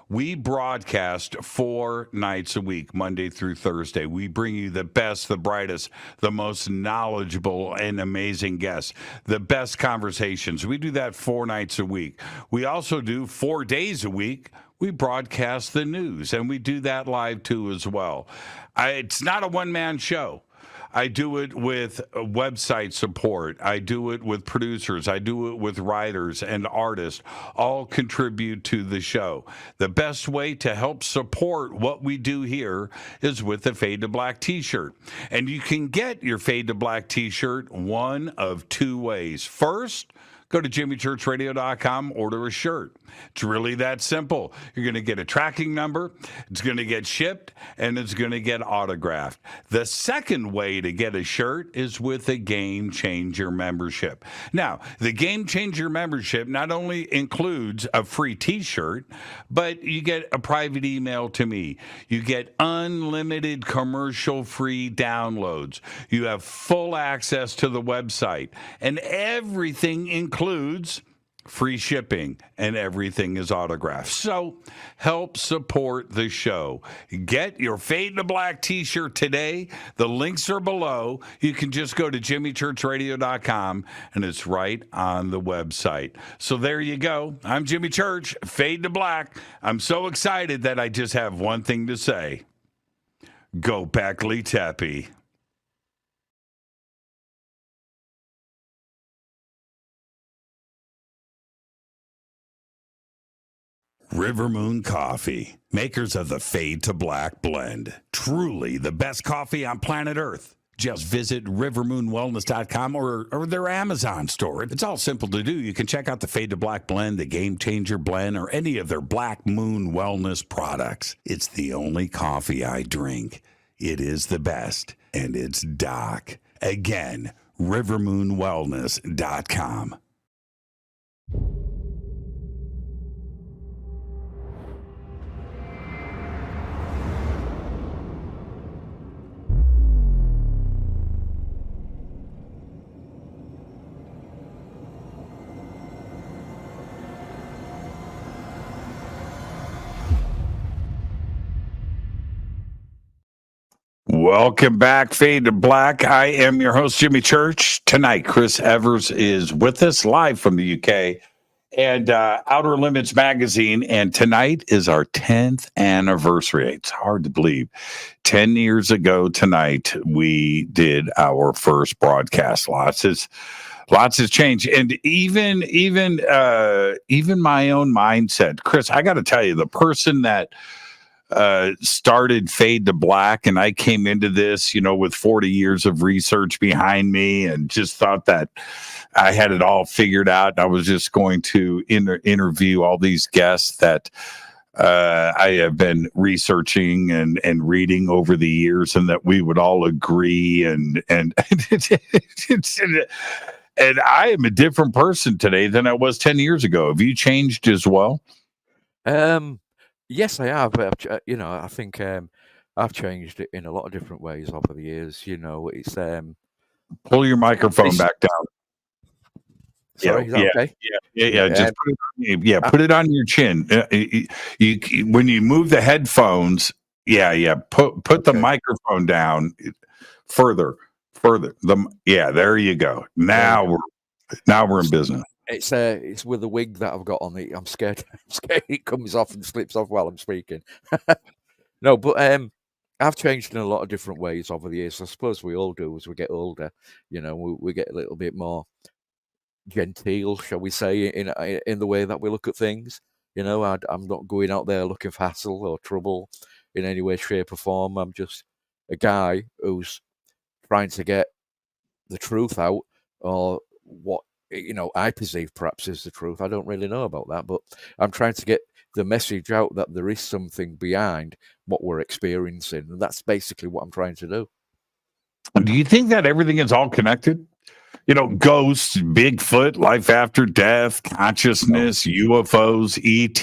we broadcast 4 nights a week, Monday through Thursday. We bring you the best, the brightest, the most knowledgeable and amazing guests, the best conversations. We do that 4 nights a week. We also do 4 days a week. We broadcast the news, and we do that live too as well. It's not a one-man show. I do it with website support. I do it with producers. I do it with writers and artists. All contribute to the show. The best way to help support what we do here is with the Fade to Black t-shirt. And you can get your Fade to Black t-shirt one of 2 ways. First, go to jimmychurchradio.com, order a shirt. It's really that simple. You're going to get a tracking number, it's going to get shipped, and it's going to get autographed. The second way to get a shirt is with a Game Changer membership. Now, the Game Changer membership not only includes a free t-shirt, but you get a private email to me. You get unlimited commercial-free downloads. You have full access to the website, and everything includes free shipping, and everything is autographed. So help support the show. Get your Fade to Black t-shirt today. The links are below. You can just go to jimmychurchradio.com, and it's right on the website. So there you go. I'm Jimmy Church, Fade to Black. I'm so excited that I just have one thing to say. Go Beckley Teppy. River Moon Coffee, makers of the Fade to Black blend. Truly the best coffee on planet Earth. Just visit rivermoonwellness.com or their Amazon store. It's all simple to do. You can check out the Fade to Black blend, the Game Changer blend, or any of their Black Moon Wellness products. It's the only coffee I drink. It is the best, and it's Doc. Again, rivermoonwellness.com. Welcome back, Fade to Black. I am your host, Jimmy Church. Tonight, Chris Evers is with us live from the UK and Outer Limits Magazine. And tonight is our 10th anniversary. It's hard to believe. 10 years ago tonight, we did our first broadcast. Lots has changed. And even my own mindset. Chris, I got to tell you, the person that started Fade to Black, and I came into this, with 40 years of research behind me, and just thought that I had it all figured out. I was just going to interview all these guests that I have been researching and reading over the years, and that we would all agree. And And I am a different person today than I was 10 years ago. Have you changed as well? Yes, I have. I think I've changed it in a lot of different ways over the years. It's Pull your microphone back down. Sorry, is that okay? Yeah. Just put it on your chin. You when you move the headphones, put the microphone down further. There you go. Now we're in business. It's with the wig that I've got on. I'm scared. It comes off and slips off while I'm speaking. No, but I've changed in a lot of different ways over the years. I suppose we all do as we get older. We get a little bit more genteel, shall we say, in the way that we look at things. I'm not going out there looking for hassle or trouble in any way, shape, or form. I'm just a guy who's trying to get the truth out, or what I perceive perhaps is the truth. I don't really know about that, but I'm trying to get the message out that there is something behind what we're experiencing, and that's basically what I'm trying to do. Do you think that everything is all connected? Ghosts, Bigfoot, life after death, consciousness, UFOs, ET,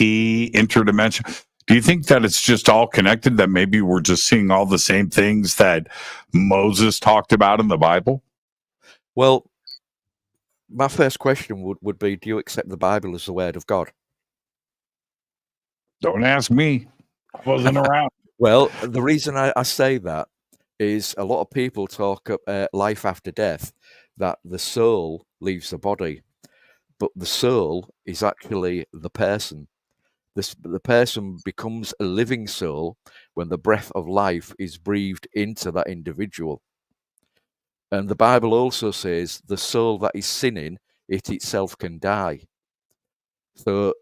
interdimensional. Do you think that it's just all connected, that maybe we're just seeing all the same things that Moses talked about in the Bible? Well, my first question would be, do you accept the Bible as the word of God? Don't ask me. I wasn't around. Well, the reason I say that is a lot of people talk life after death, that the soul leaves the body, but the soul is actually the person. The person becomes a living soul when the breath of life is breathed into that individual. And the Bible also says the soul that is sinning, it itself can die. So,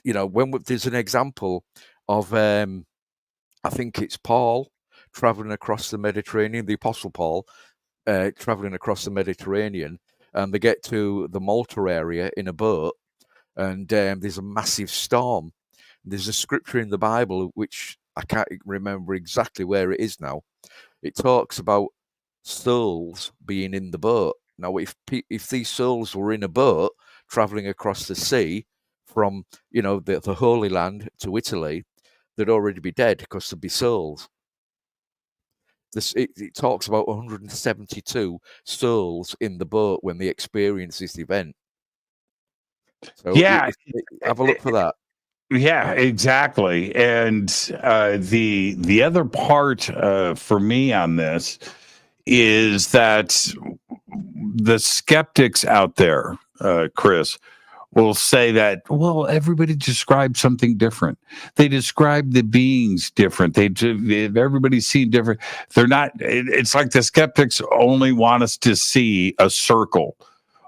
when there's an example of, I think it's Paul traveling across the Mediterranean, the Apostle Paul, traveling across the Mediterranean, and they get to the Malta area in a boat, and there's a massive storm. There's a scripture in the Bible, which I can't remember exactly where it is now. It talks about souls being in the boat. Now, if these souls were in a boat traveling across the sea from, the Holy Land to Italy, they'd already be dead because there'd be souls. It talks about 172 souls in the boat when they experience this event. So have a look for that. Yeah, exactly. And the other part for me on this is that the skeptics out there, Chris, will say that, well, everybody describes something different. They describe the beings different. Everybody's seen different. They're not. It's like the skeptics only want us to see a circle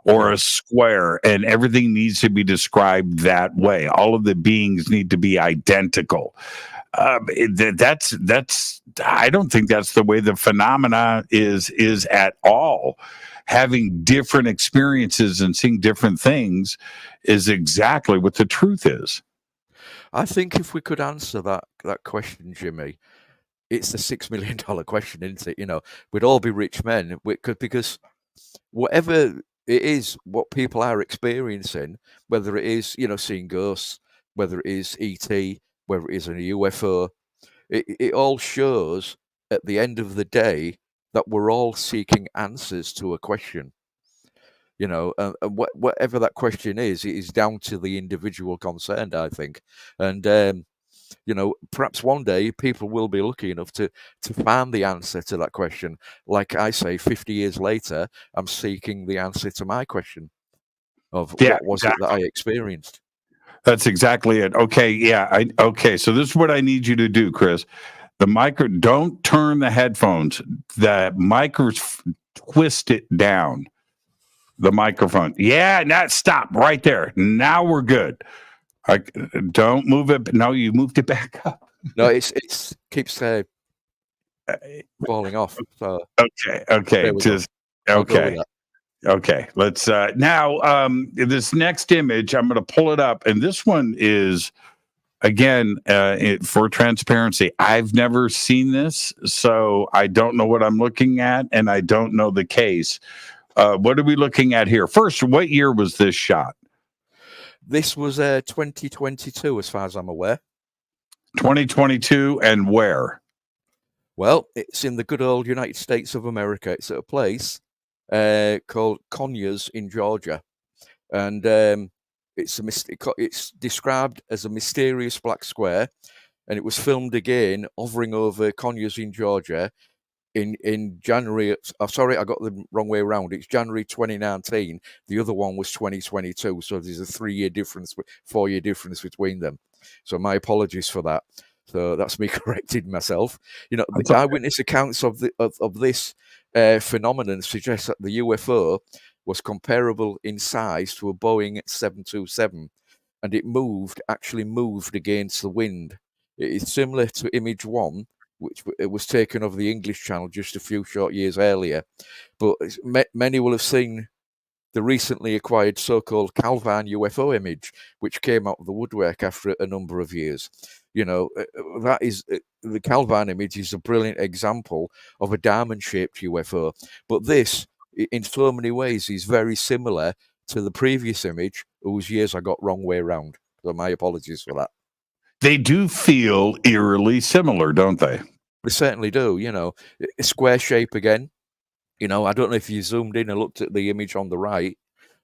or a square, and everything needs to be described that way. All of the beings need to be identical. That's. I don't think that's the way the phenomena is at all. Having different experiences and seeing different things is exactly what the truth is. I think if we could answer that question, Jimmy, it's the $6 million question, isn't it? We'd all be rich men because whatever it is, what people are experiencing, whether it is, seeing ghosts, whether it is ET, whether it is a UFO, it all shows at the end of the day that we're all seeking answers to a question. Whatever that question is, it is down to the individual concerned, I think. And perhaps one day people will be lucky enough to find the answer to that question. Like I say, 50 years later, I'm seeking the answer to my question of what was it that I experienced. That's exactly it. Okay, yeah. Okay, so this is what I need you to do, Chris. Don't turn the headphones. The twist it down. The microphone. Yeah, now stop right there. Now we're good. Don't move it. No, you moved it back up. No, it keeps falling off. So okay. Okay. Let's now. This next image, I'm going to pull it up, and this one is. Again, for transparency, I've never seen this, so I don't know what I'm looking at, and I don't know the case. What are we looking at here? First, what year was this shot? This was 2022, as far as I'm aware. 2022, and where? Well, it's in the good old United States of America. It's at a place called Conyers in Georgia, and it's described as a mysterious black square, and it was filmed again hovering over Conyers in Georgia in January. Sorry, I got the wrong way around. It's January 2019. The other one was 2022. So there's a 4-year difference between them. So my apologies for that. So that's me correcting myself. You know, the eyewitness accounts of this phenomenon suggest that the UFO was comparable in size to a Boeing 727, and it actually moved against the wind. It is similar to Image 1, which it was taken over the English Channel just a few short years earlier. But many will have seen the recently acquired so-called Calvine UFO image, which came out of the woodwork after a number of years. You know, that is the Calvine image is a brilliant example of a diamond-shaped UFO. But this, in so many ways, is very similar to the previous image, whose years I got wrong way around. So my apologies for that. They do feel eerily similar, don't they? They certainly do. You know, a square shape again. You know, I don't know if you zoomed in and looked at the image on the right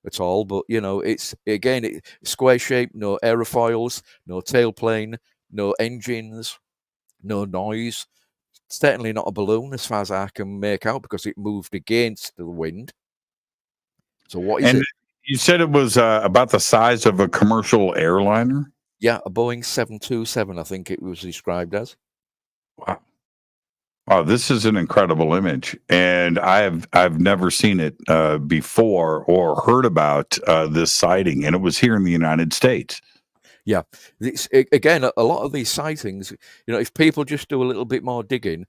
at all, but, you know, it's, again, square shape, no aerofoils, no tailplane, no engines, no noise. Certainly not a balloon as far as I can make out, because it moved against the wind. So what is it? You said it was about the size of a commercial airliner? Yeah, a Boeing 727, I think it was described as. Wow. Oh, this is an incredible image, and I've never seen it before or heard about this sighting, and it was here in the United States. Yeah, again, a lot of these sightings, you know, if people just do a little bit more digging,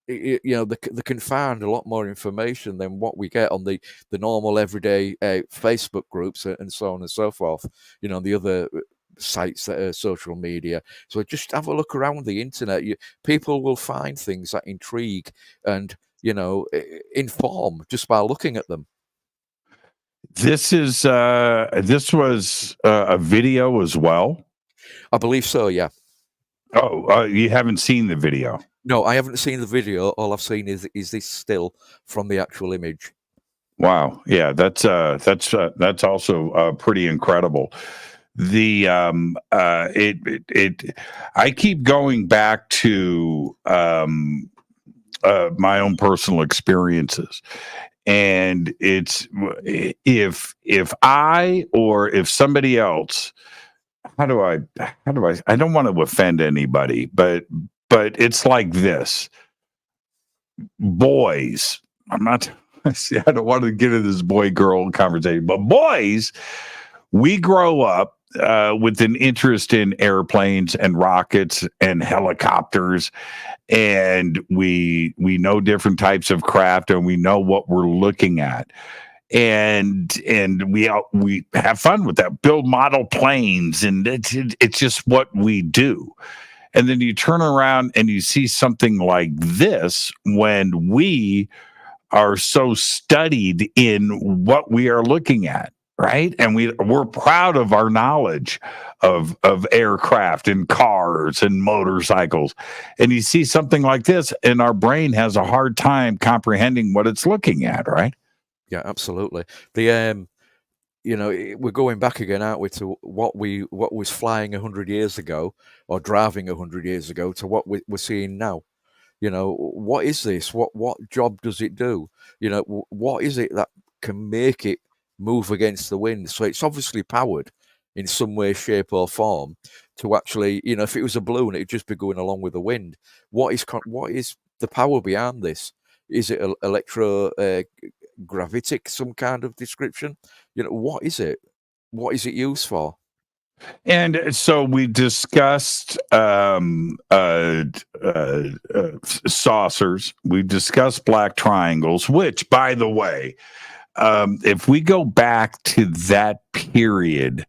you know, they can find a lot more information than what we get on the normal everyday Facebook groups and so on and so forth. You know, the other sites that are social media. So just have a look around the internet. People will find things that intrigue and, you know, inform just by looking at them. This was a video as well? I believe so, yeah. Oh, you haven't seen the video? No, I haven't seen the video. All I've seen is this still from the actual image. Wow, yeah, that's also pretty incredible. The I keep going back to my own personal experiences, and it's if I or if somebody else, how do I don't want to offend anybody, but it's like this. Boys, I don't want to get into this boy girl conversation, but boys, we grow up with an interest in airplanes and rockets and helicopters, and we know different types of craft, and we know what we're looking at, and we have fun with that, build model planes, and it's just what we do. And then you turn around and you see something like this when we are so studied in what we are looking at. Right. And we're proud of our knowledge of aircraft and cars and motorcycles. And you see something like this, and our brain has a hard time comprehending what it's looking at. Right. Yeah, absolutely. The you know, we're going back again, aren't we, to what was flying 100 years ago or driving 100 years ago to what we're seeing now. You know, what is this? What job does it do? You know, what is it that can make it move against the wind? So it's obviously powered in some way, shape, or form to actually, you know, if it was a balloon, it'd just be going along with the wind. What is the power behind this? Is it electrogravitic, some kind of description? You know, what is it? What is it used for? And so we discussed saucers. We discussed black triangles, which, by the way, if we go back to that period,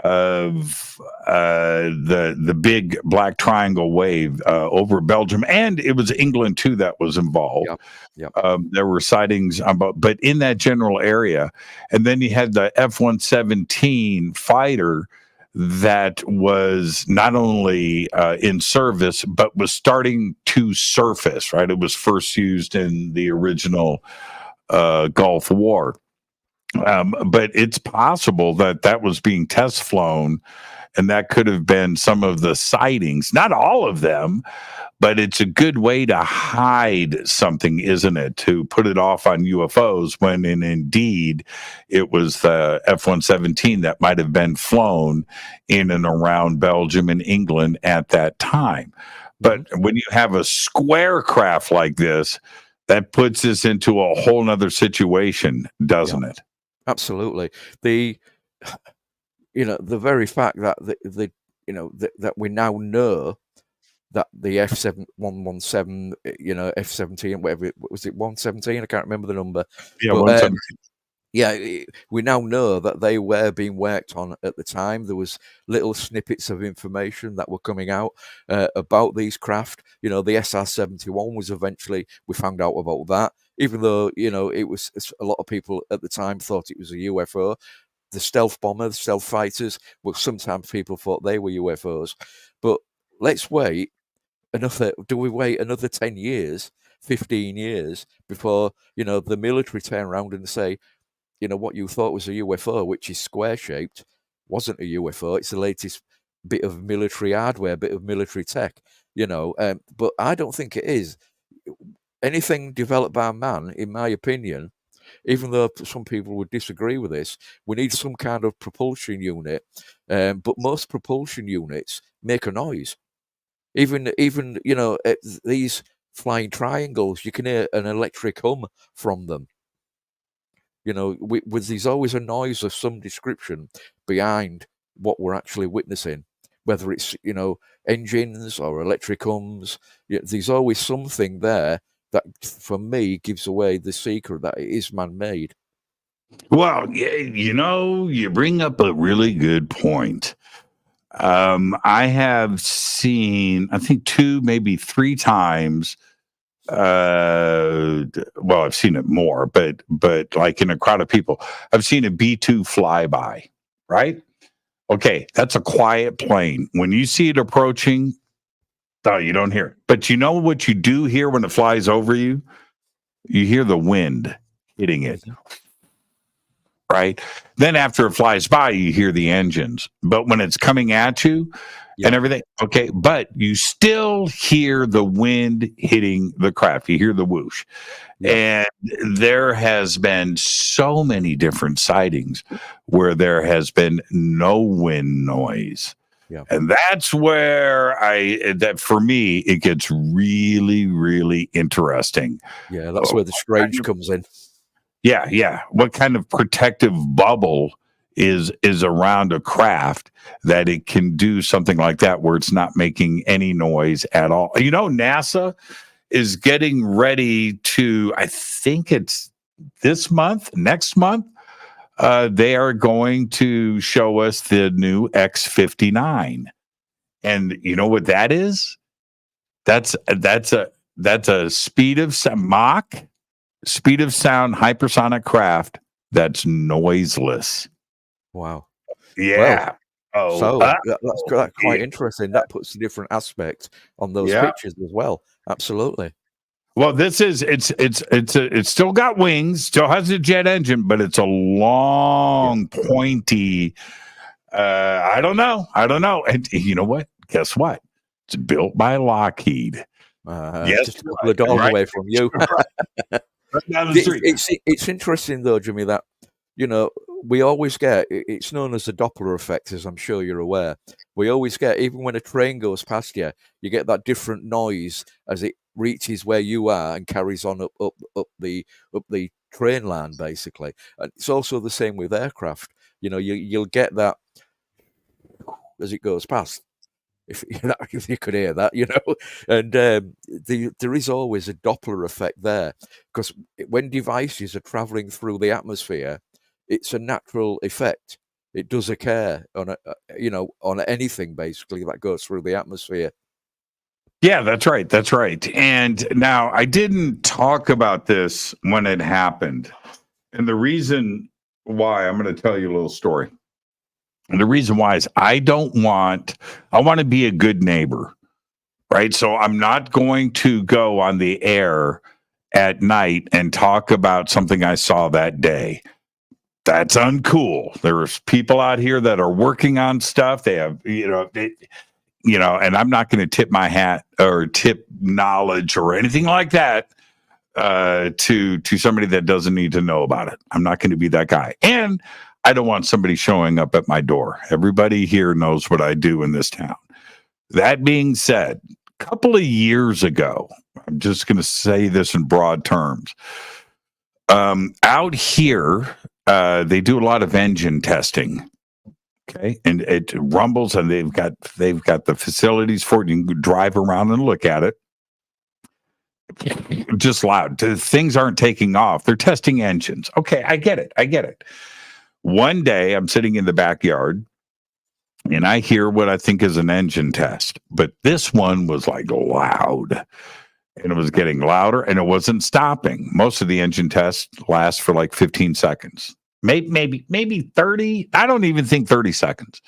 of the big black triangle wave over Belgium, and it was England too that was involved. Yep. There were sightings but in that general area, and then you had the F-117 fighter that was not only in service but was starting to surface. Right, it was first used in the original Gulf War. But it's possible that was being test flown, and that could have been some of the sightings. Not all of them, but it's a good way to hide something, isn't it? To put it off on UFOs when indeed it was the F-117 that might have been flown in and around Belgium and England at that time. But when you have a square craft like this, that puts us into a whole nother situation, doesn't it? Absolutely. The very fact that that we now know that the F-117, F-17, whatever was it, 117? I can't remember the number. Yeah, 117. We now know that they were being worked on at the time. There was little snippets of information that were coming out about these craft. The SR-71 was eventually, we found out about that, even though, it was, a lot of people at the time thought it was a UFO. The stealth bomber, the stealth fighters, well, sometimes people thought they were UFOs. But let's wait do we wait another 10 years, 15 years before, the military turn around and say, what you thought was a UFO, which is square-shaped, wasn't a UFO. It's the latest bit of military hardware, bit of military tech, but I don't think it is. Anything developed by man, in my opinion, even though some people would disagree with this, we need some kind of propulsion unit. But most propulsion units make a noise. Even these flying triangles, you can hear an electric hum from them. There's always a noise of some description behind what we're actually witnessing, whether it's, engines or electric hums. There's always something there that, for me, gives away the secret that it is man-made. Well, you bring up a really good point. I have seen, I think 2, maybe 3 times, I've seen it more, but like in a crowd of people, I've seen a B-2 fly by, right? Okay, that's a quiet plane. When you see it approaching, you don't hear it. But you know what you do hear when it flies over you? You hear the wind hitting it, right? Then after it flies by, you hear the engines. But when it's coming at you, and everything, okay, but you still hear the wind hitting the craft. You hear the whoosh. And there has been so many different sightings where there has been no wind noise. And that's where that for me, it gets really, really interesting. Yeah, that's where the strange comes in. Yeah. What kind of protective bubble is around a craft that it can do something like that where it's not making any noise at all? NASA is getting ready to, I think it's this month, next month, they are going to show us the new X-59. And you know what that is? That's a speed of sound hypersonic craft that's noiseless. Wow. Yeah. That's quite interesting. That puts a different aspect on those pictures as well. Absolutely. Well, this is it's still got wings, still has a jet engine, but it's a long, pointy. I don't know. And you know what? Guess what? It's built by Lockheed. Just a couple of doors away from you. Right down the street. It's interesting though, Jimmy, that we always get, it's known as the Doppler effect, as I'm sure you're aware. We always get, even when a train goes past you, you get that different noise as it reaches where you are and carries on up the train line, basically. And it's also the same with aircraft. You'll get that as it goes past. If you could hear that, and there is always a Doppler effect there, because when devices are traveling through the atmosphere, it's a natural effect. it does occur on on anything basically that goes through the atmosphere. Yeah, that's right. That's right. And now I didn't talk about this when it happened. And the reason why, I'm going to tell you a little story. And the reason why is I want to be a good neighbor, right? So I'm not going to go on the air at night and talk about something I saw that day. That's uncool. There's people out here that are working on stuff. They have, and I'm not going to tip my hat or tip knowledge or anything like that to somebody that doesn't need to know about it. I'm not going to be that guy. And I don't want somebody showing up at my door. Everybody here knows what I do in this town. That being said, a couple of years ago, I'm just going to say this in broad terms. Out here, they do a lot of engine testing. Okay, and it rumbles, and they've got the facilities for it. You can drive around and look at it. Just loud. Things aren't taking off. They're testing engines. Okay, I get it. One day, I'm sitting in the backyard, and I hear what I think is an engine test. But this one was like loud, and it was getting louder, and it wasn't stopping. Most of the engine tests last for like 15 seconds. Maybe 30. I don't even think 30 seconds.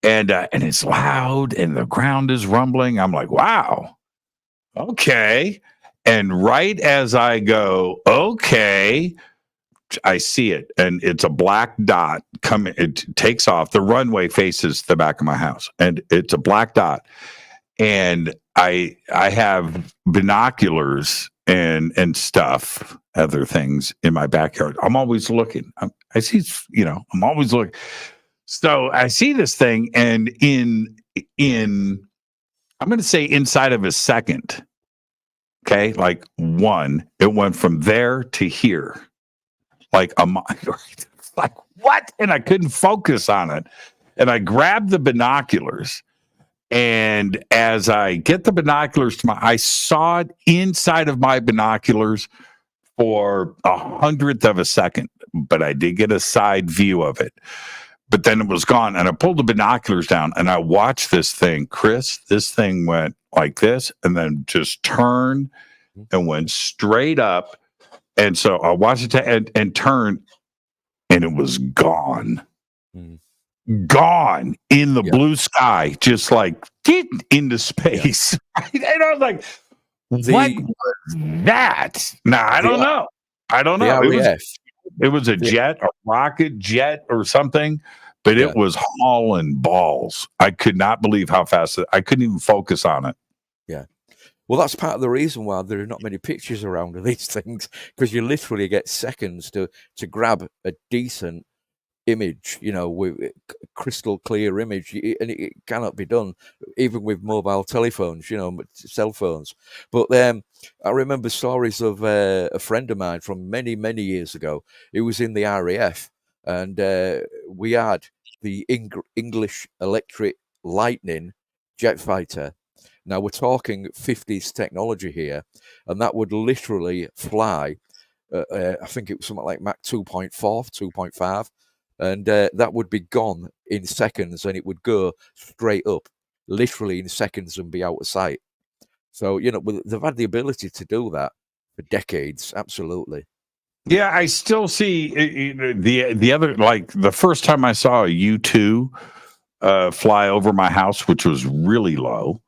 And it's loud and the ground is rumbling. I'm like, wow. Okay. And right as I go, okay, I see it. And it's a black dot coming. It takes off. The runway faces the back of my house. And it's a black dot. And I have binoculars and stuff, other things in my backyard. I'm always looking. I'm always looking. So I see this thing, and in I'm going to say inside of a second, okay, like it went from there to here, like like what? And I couldn't focus on it. And I grabbed the binoculars. And as I get the binoculars I saw it inside of my binoculars for 100th of a second, but I did get a side view of it. But then it was gone, and I pulled the binoculars down, and I watched this thing, Chris. This thing went like this, and then just turned and went straight up. And so I watched it and turn, and it was gone. Gone in the blue sky, just like into space. Right? And I was like, what was that? Now, I don't know. It was a jet, a rocket jet or something, but it was hauling balls. I could not believe how fast I couldn't even focus on it. Yeah. Well, that's part of the reason why there are not many pictures around of these things, because you literally get seconds to grab a decent image, with crystal clear image, and it cannot be done even with mobile telephones, cell phones. But I remember stories of a friend of mine from many years ago. He was in the RAF, and we had the English Electric Lightning jet fighter. Now we're talking 50s technology here, and that would literally fly. I think it was something like Mach 2.4, 2.5. And that would be gone in seconds, and it would go straight up, literally in seconds, and be out of sight. So, they've had the ability to do that for decades. Absolutely. Yeah, I still see the other, like the first time I saw a U-2 fly over my house, which was really low,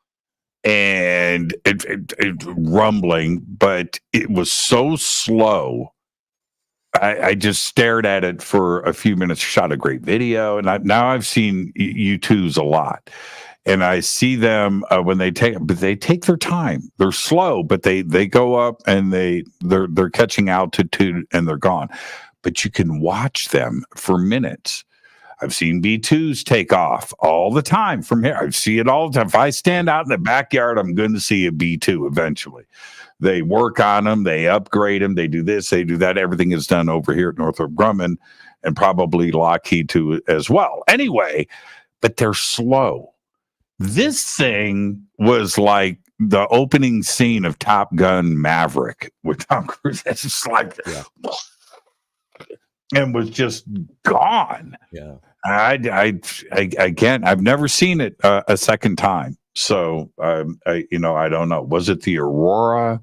and it rumbling, but it was so slow. I just stared at it for a few minutes, shot a great video, and now I've seen U-2s a lot, and I see them when they take their time. They're slow, but they go up and they're catching altitude and they're gone. But you can watch them for minutes. I've seen B-2s take off all the time from here. I see it all the time. If I stand out in the backyard, I'm going to see a B-2 eventually. They work on them. They upgrade them. They do this. They do that. Everything is done over here at Northrop Grumman and probably Lockheed too as well. Anyway, but they're slow. This thing was like the opening scene of Top Gun Maverick with Tom Cruise. It's just like, and was just gone. Yeah. Again, I've never seen it a second time. So, I don't know. Was it the Aurora?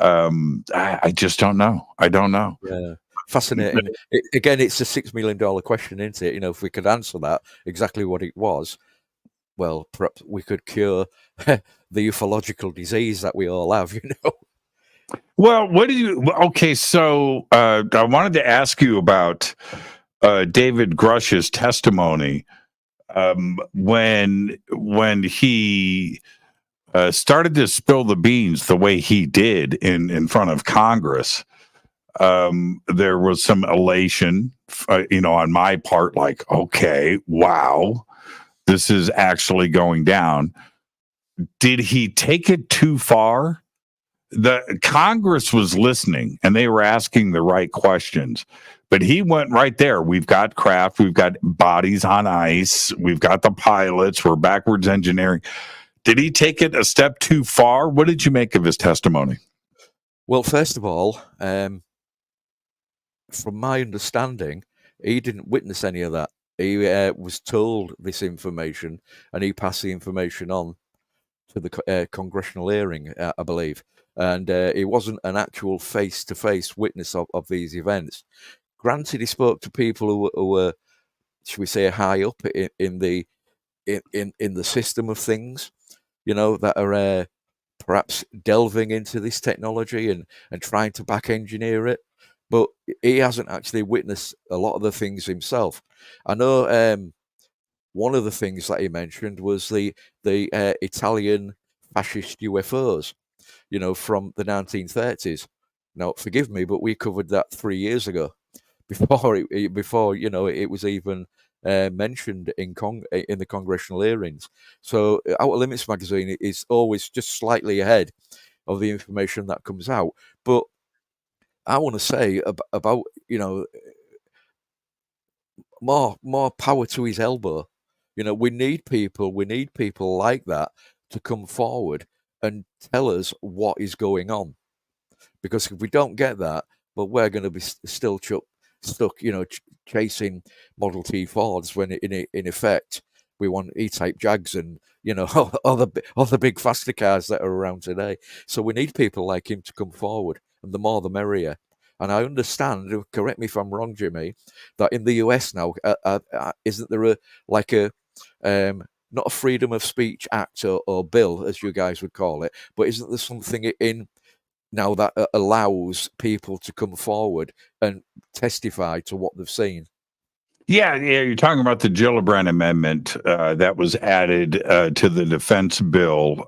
I just don't know. I don't know. Yeah, fascinating. Again, it's a $6 million question, isn't it? If we could answer that exactly what it was, well, perhaps we could cure the ufological disease that we all have. Well, okay, so I wanted to ask you about David Grush's testimony when he started to spill the beans the way he did in front of Congress. There was some elation, on my part, like, okay, wow, this is actually going down. Did he take it too far? The Congress was listening and they were asking the right questions, but he went right there. We've got craft, we've got bodies on ice, we've got the pilots, we're backwards engineering. Did he take it a step too far? What did you make of his testimony? Well, first of all, from my understanding, he didn't witness any of that. He was told this information and he passed the information on to the congressional hearing, I believe. And he wasn't an actual face-to-face witness of these events. Granted, he spoke to people who were, should we say, high up in the system of things, that are perhaps delving into this technology and trying to back engineer it. But he hasn't actually witnessed a lot of the things himself. I know one of the things that he mentioned was the Italian fascist UFOs, from the 1930s. Now, forgive me, but we covered that 3 years ago, before it was even mentioned in the congressional hearings. So, Outer Limits magazine is always just slightly ahead of the information that comes out. But I want to say about more power to his elbow. We need people like that to come forward and tell us what is going on. Because if we don't get that, well, we're going to be still stuck, chasing Model T Fords when in effect we want E-type Jags and all the big faster cars that are around today. So we need people like him to come forward, and the more the merrier. And I understand, correct me if I'm wrong, Jimmy, that in the US now, isn't there not a freedom of speech act or bill, as you guys would call it, but isn't there something in now that allows people to come forward and testify to what they've seen? Yeah, you're talking about the Gillibrand Amendment that was added to the defense bill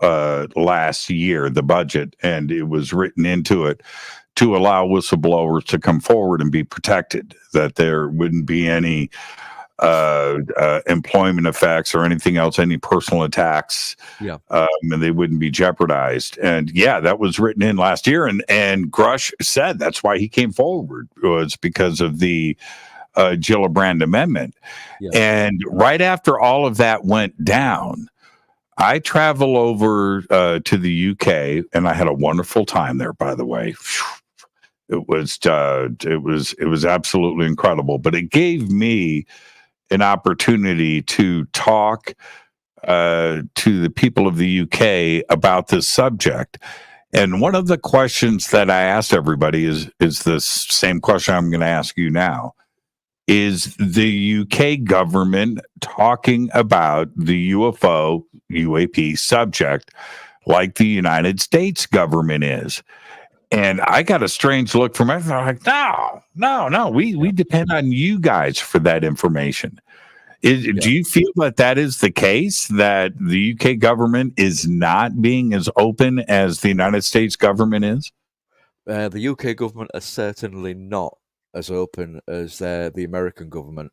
last year, the budget, and it was written into it to allow whistleblowers to come forward and be protected, that there wouldn't be any employment effects or anything else, any personal attacks, and they wouldn't be jeopardized. And that was written in last year, and Grush said that's why he came forward, was because of the Gillibrand Amendment. And right after all of that went down, I travel over to the UK, and I had a wonderful time there, by the way. It was absolutely incredible, but it gave me an opportunity to talk to the people of the UK about this subject. And one of the questions that I asked everybody is the same question I'm going to ask you now. Is the UK government talking about the UAP subject like the United States government is? And I got a strange look from everyone. Like, no. We depend on you guys for that information. Do you feel that is the case, that the UK government is not being as open as the United States government is? The UK government are certainly not as open as the American government.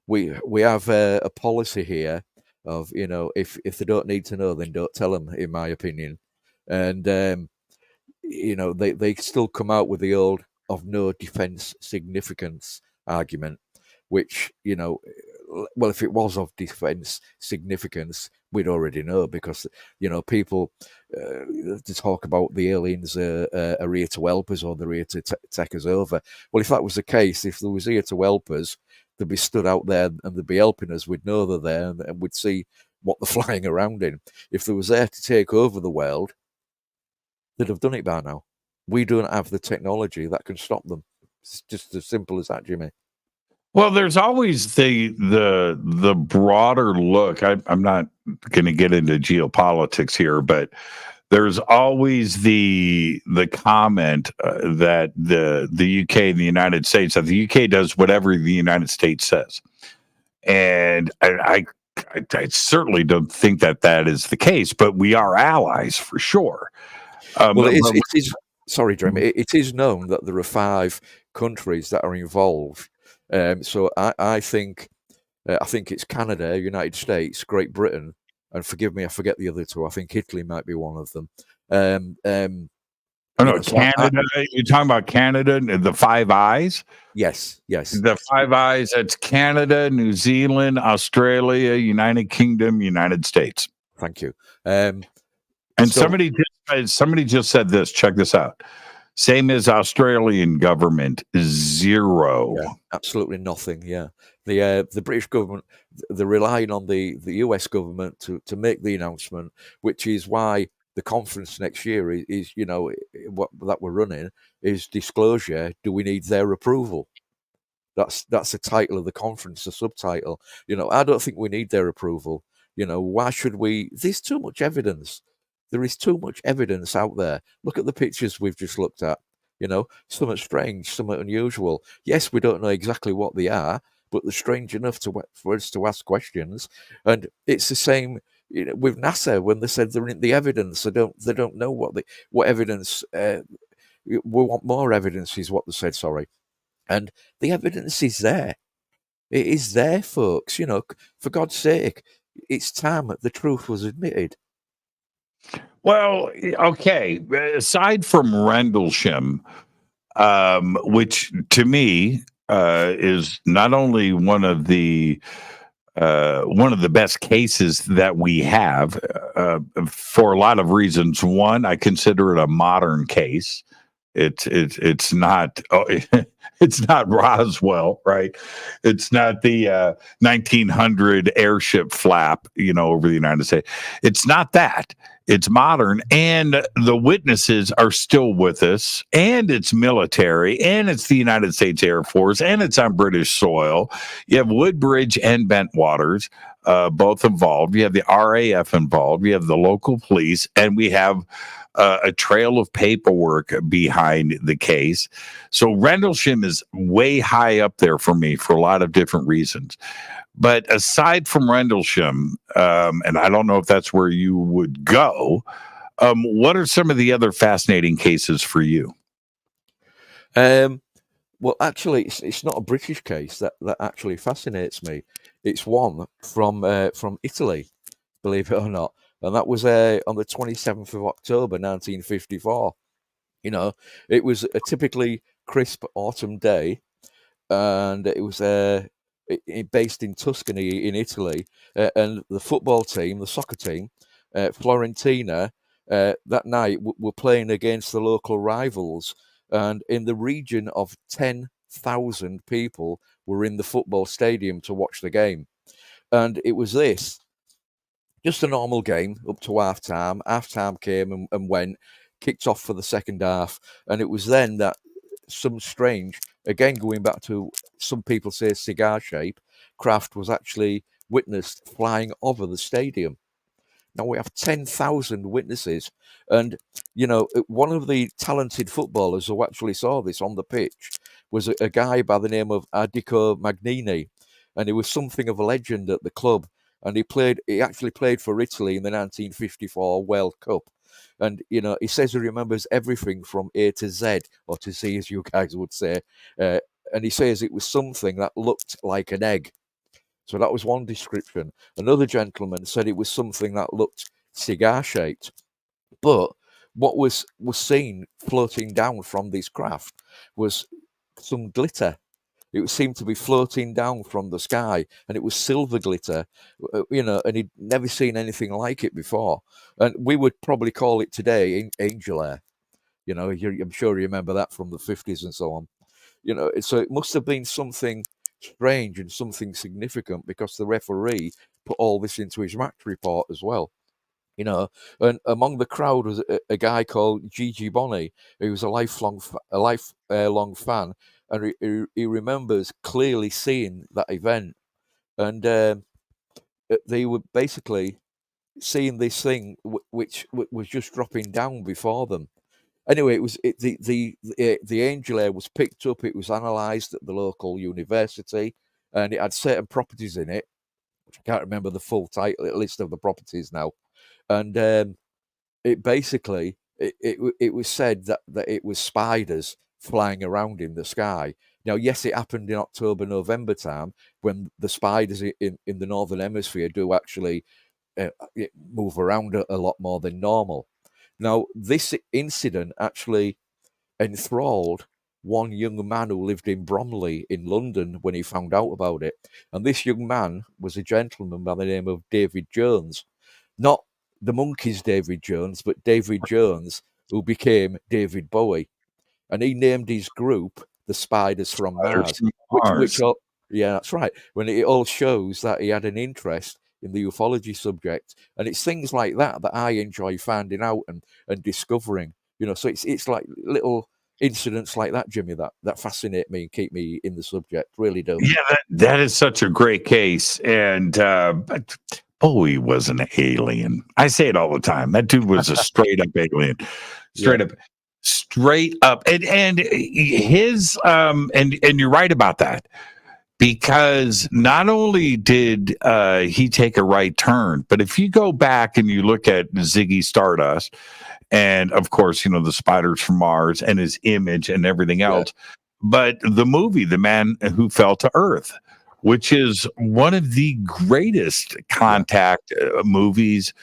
We have a policy here of, if they don't need to know, then don't tell them, in my opinion. And they still come out with the old of no defense significance argument, which, well, if it was of defense significance, we'd already know, because people to talk about the aliens are here to help us, or they're here to take us over. Well, if that was the case, if they was here to help us, they'd be stood out there and they'd be helping us. We'd know they're there, and we'd see what they're flying around in. If they was there to take over the world, they'd have done it by now. We don't have the technology that can stop them. It's just as simple as that, Jimmy. Well, there's always the broader look. I'm not going to get into geopolitics here, but there's always the comment that the UK and the United States, that the UK does whatever the United States says, and I certainly don't think that is the case, but we are allies for sure. Well, it is. Sorry, Jeremy. It is known that there are 5 countries that are involved. So I think it's Canada, United States, Great Britain, and forgive me, I forget the other 2. I think Italy might be one of them. Canada. You're talking about Canada and the 5 Eyes? Yes. The 5 Eyes. That's Canada, New Zealand, Australia, United Kingdom, United States. Thank you. Somebody just said this. Check this out. Same as Australian government, 0. Yeah, absolutely nothing. Yeah, the British government, they're relying on the US government to make the announcement, which is why the conference next year is what that we're running is disclosure. Do we need their approval? That's the title of the conference, the subtitle. I don't think we need their approval. Why should we? There's too much evidence. There is too much evidence out there. Look at the pictures we've just looked at. Some are strange, some are unusual. Yes, we don't know exactly what they are, but they're strange enough for us to ask questions. And it's the same with NASA when they said they're in the evidence. They don't know what evidence. We want more evidence, is what they said. Sorry, and the evidence is there. It is there, folks. For God's sake, it's time that the truth was admitted. Well, okay. Aside from Rendlesham, which to me is not only one of the best cases that we have for a lot of reasons. One, I consider it a modern case. It's not it's not Roswell, right? It's not the 1900 airship flap, over the United States. It's not that. It's modern, and the witnesses are still with us, and it's military, and it's the United States Air Force, and it's on British soil. You have Woodbridge and Bentwaters both involved. You have the RAF involved. You have the local police, and we have a trail of paperwork behind the case. So Rendlesham is way high up there for me for a lot of different reasons. But aside from Rendlesham, and I don't know if that's where you would go, what are some of the other fascinating cases for you? Well, actually, it's not a British case that actually fascinates me. It's one from Italy, believe it or not. And that was on the 27th of October, 1954. It was a typically crisp autumn day, and it was based in Tuscany in Italy. And the football team, the soccer team, Fiorentina, that night were playing against the local rivals. And in the region of 10,000 people were in the football stadium to watch the game. And it was just a normal game up to half-time. Half-time came and went, kicked off for the second half. And it was then that some strange, again going back to some people say cigar shape, craft was actually witnessed flying over the stadium. Now we have 10,000 witnesses. And, one of the talented footballers who actually saw this on the pitch was a guy by the name of Adico Magnini. And he was something of a legend at the club. And he actually played for Italy in the 1954 World Cup. And, he says he remembers everything from A to Z, or to Z, as you guys would say. And he says it was something that looked like an egg. So that was one description. Another gentleman said it was something that looked cigar-shaped. But what was seen floating down from this craft was some glitter. It seemed to be floating down from the sky, and it was silver glitter, and he'd never seen anything like it before. And we would probably call it today angel air. I'm sure you remember that from the 50s and so on. So it must have been something strange and something significant because the referee put all this into his match report as well. And among the crowd was a guy called Gigi Bonney, who was a lifelong fan, and he remembers clearly seeing that event, and they were basically seeing this thing which was just dropping down before them. Anyway, the angel air was picked up. It was analysed at the local university, and it had certain properties in it, which I can't remember the full list of the properties now. And it basically it was said that it was spiders flying around in the sky. Now, yes, it happened in October, November time when the spiders in the northern hemisphere do actually move around a lot more than normal. Now, this incident actually enthralled one young man who lived in Bromley in London when he found out about it. And this young man was a gentleman by the name of David Jones. Not the Monkees David Jones, but David Jones, who became David Bowie. And he named his group the Spiders from Mars. Which yeah, that's right. When it all shows that he had an interest in the ufology subject. And it's things like that I enjoy finding out and discovering. So it's like little incidents like that, Jimmy, that fascinate me and keep me in the subject. Really do. Yeah, that is such a great case. And Bowie was an alien. I say it all the time. That dude was a straight up alien. Straight up. And his and you're right about that. Because not only did he take a right turn, but if you go back and you look at Ziggy Stardust, and of course, the Spiders from Mars and his image and everything else, but the movie, The Man Who Fell to Earth, which is one of the greatest contact movies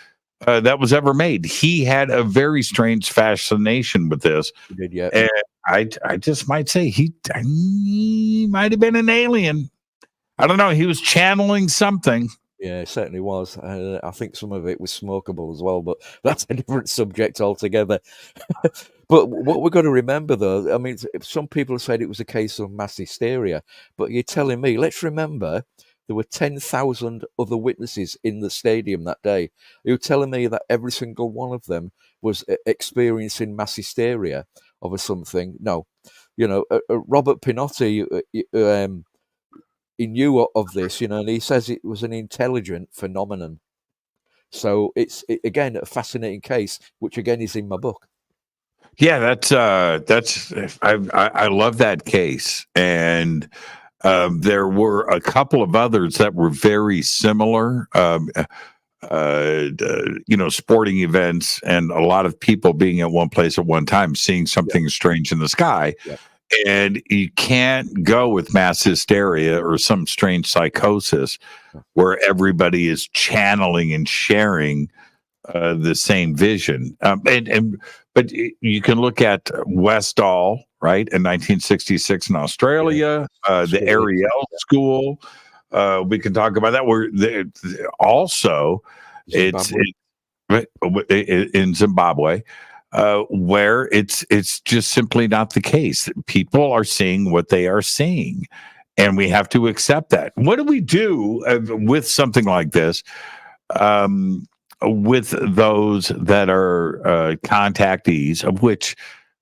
that was ever made. He had a very strange fascination with this. He did, yeah. And I just might say he might have been an alien. I don't know. He was channeling something. Yeah, it certainly was. I think some of it was smokable as well, but that's a different subject altogether. But what we've got to remember, though, I mean, some people have said it was a case of mass hysteria, but you're telling me, let's remember there were 10,000 other witnesses in the stadium that day. You're telling me that every single one of them was experiencing mass hysteria over something? No. Robert Pinotti, he knew of this, and he says it was an intelligent phenomenon. So it's again a fascinating case, which again is in my book. Yeah, that's I love that case, and there were a couple of others that were very similar. Sporting events and a lot of people being at one place at one time, seeing something strange in the sky. Yeah. And you can't go with mass hysteria or some strange psychosis where everybody is channeling and sharing the same vision. But you can look at Westall, right, in 1966 in Australia, the Ariel School. We can talk about that. Where also it's in Zimbabwe. Where it's just simply not the case. People are seeing what they are seeing, and we have to accept that. What do we do with something like this? With those that are contactees, of which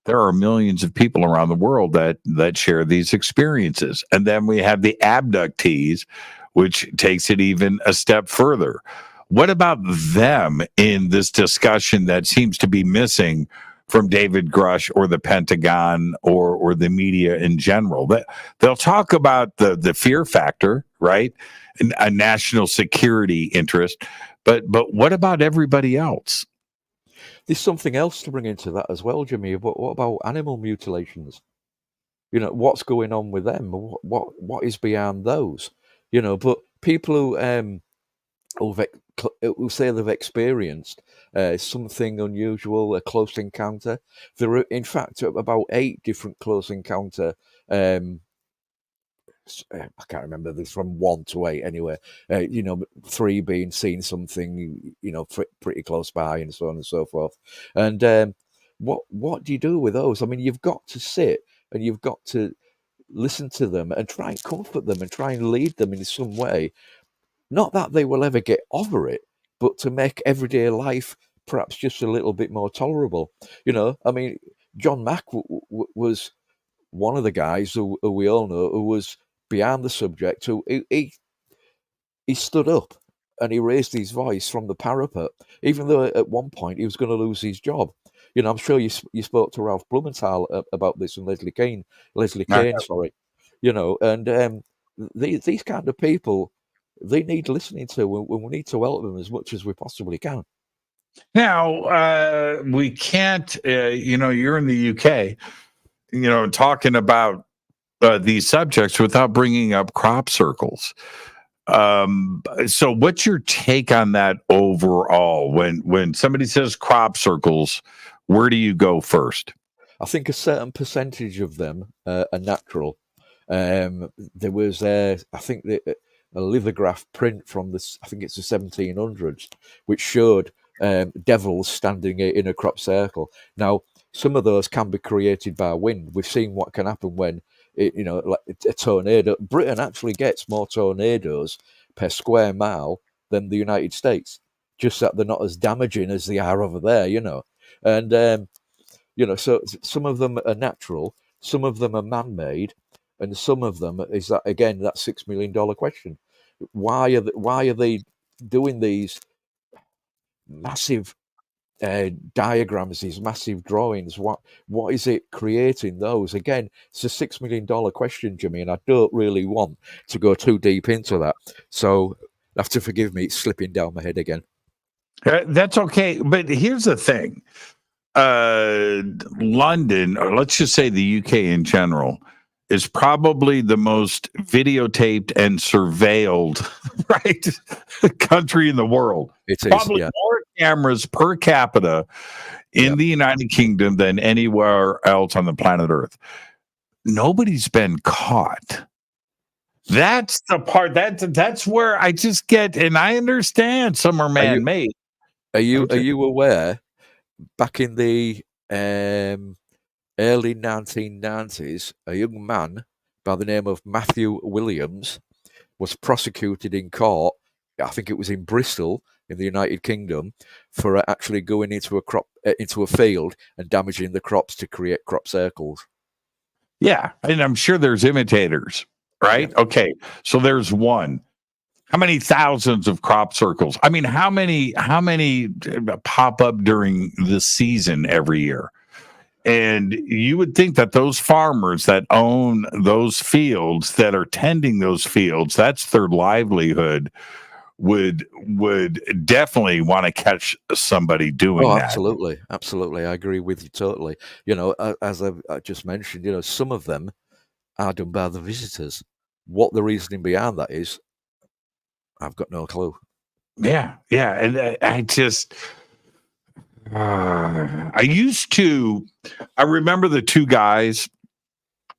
there are millions of people around the world that share these experiences, and then we have the abductees, which takes it even a step further. What about them in this discussion that seems to be missing from David Grush or the Pentagon or the media in general? They'll talk about the fear factor, right? And a national security interest. But what about everybody else? There's something else to bring into that as well, Jimmy. But what about animal mutilations? What's going on with them? What is beyond those? But people who say they've experienced something unusual, a close encounter. There are, in fact, about 8 different close encounter. I can't remember. There's from 1 to 8 anyway. 3 being seen something, pretty close by, and so on and so forth. And what do you do with those? I mean, you've got to sit and you've got to listen to them and try and comfort them and try and lead them in some way. Not that they will ever get over it, but to make everyday life perhaps just a little bit more tolerable. I mean, John Mack was one of the guys who we all know who was behind the subject, who he stood up and he raised his voice from the parapet, even though at one point he was going to lose his job. I'm sure you spoke to Ralph Blumenthal about this, and Leslie Kane, sorry. And these kind of people, they need listening to, when we need to help them as much as we possibly can. Now, we can't, you're in the UK, talking about these subjects without bringing up crop circles. So what's your take on that overall? When somebody says crop circles, where do you go first? I think a certain percentage of them are natural. There was, I think, a lithograph print from I think it's the 1700s, which showed devils standing in a crop circle. Now, some of those can be created by wind. We've seen what can happen when, like a tornado. Britain actually gets more tornadoes per square mile than the United States, just that they're not as damaging as they are over there, And, so some of them are natural, some of them are man-made, and some of them is that, again, that $6 million question. Why are they doing these massive diagrams, these massive drawings? What is it creating those? Again, it's a $6 million question, Jimmy, and I don't really want to go too deep into that. So you have to forgive me, it's slipping down my head again. That's okay. But here's the thing. London, or let's just say the UK in general, is probably the most videotaped and surveilled, right, country in the world. It is, probably yeah. More cameras per capita in the United Kingdom than anywhere else on the planet Earth. Nobody's been caught. That's the part that's where I just get, and I understand some are man-made. Are you aware? Back in the early 1990s, a young man by the name of Matthew Williams was prosecuted in court. I think it was in Bristol, in the United Kingdom, for actually going into a field and damaging the crops to create crop circles. Yeah, and I'm sure there's imitators, right? Yeah. Okay, so there's one. How many thousands of crop circles? I mean, how many pop up during the season every year? And you would think that those farmers that own those fields, that are tending those fields, that's their livelihood, would definitely want to catch somebody doing that. Absolutely. I agree with you totally. As I just mentioned, some of them are done by the visitors. What the reasoning behind that is, I've got no clue. Yeah. And I remember the two guys,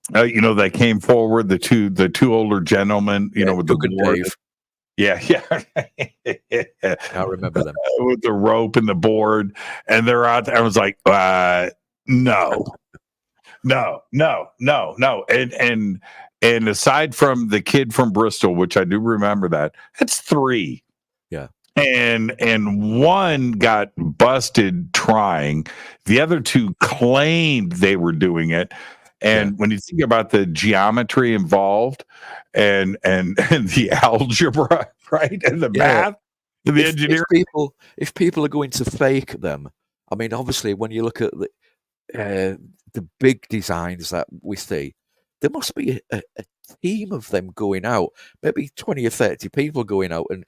that came forward, the two older gentlemen, with the board. Yeah. I remember them with the rope and the board, and they're out there. I was like, no. And aside from the kid from Bristol, which I do remember, that's three. Yeah. And one got busted trying. The other two claimed they were doing it. And when you think about the geometry involved and the algebra, right, and the math, and the engineering, if people are going to fake them, I mean, obviously, when you look at the big designs that we see, there must be a team of them going out, maybe 20 or 30 people going out and,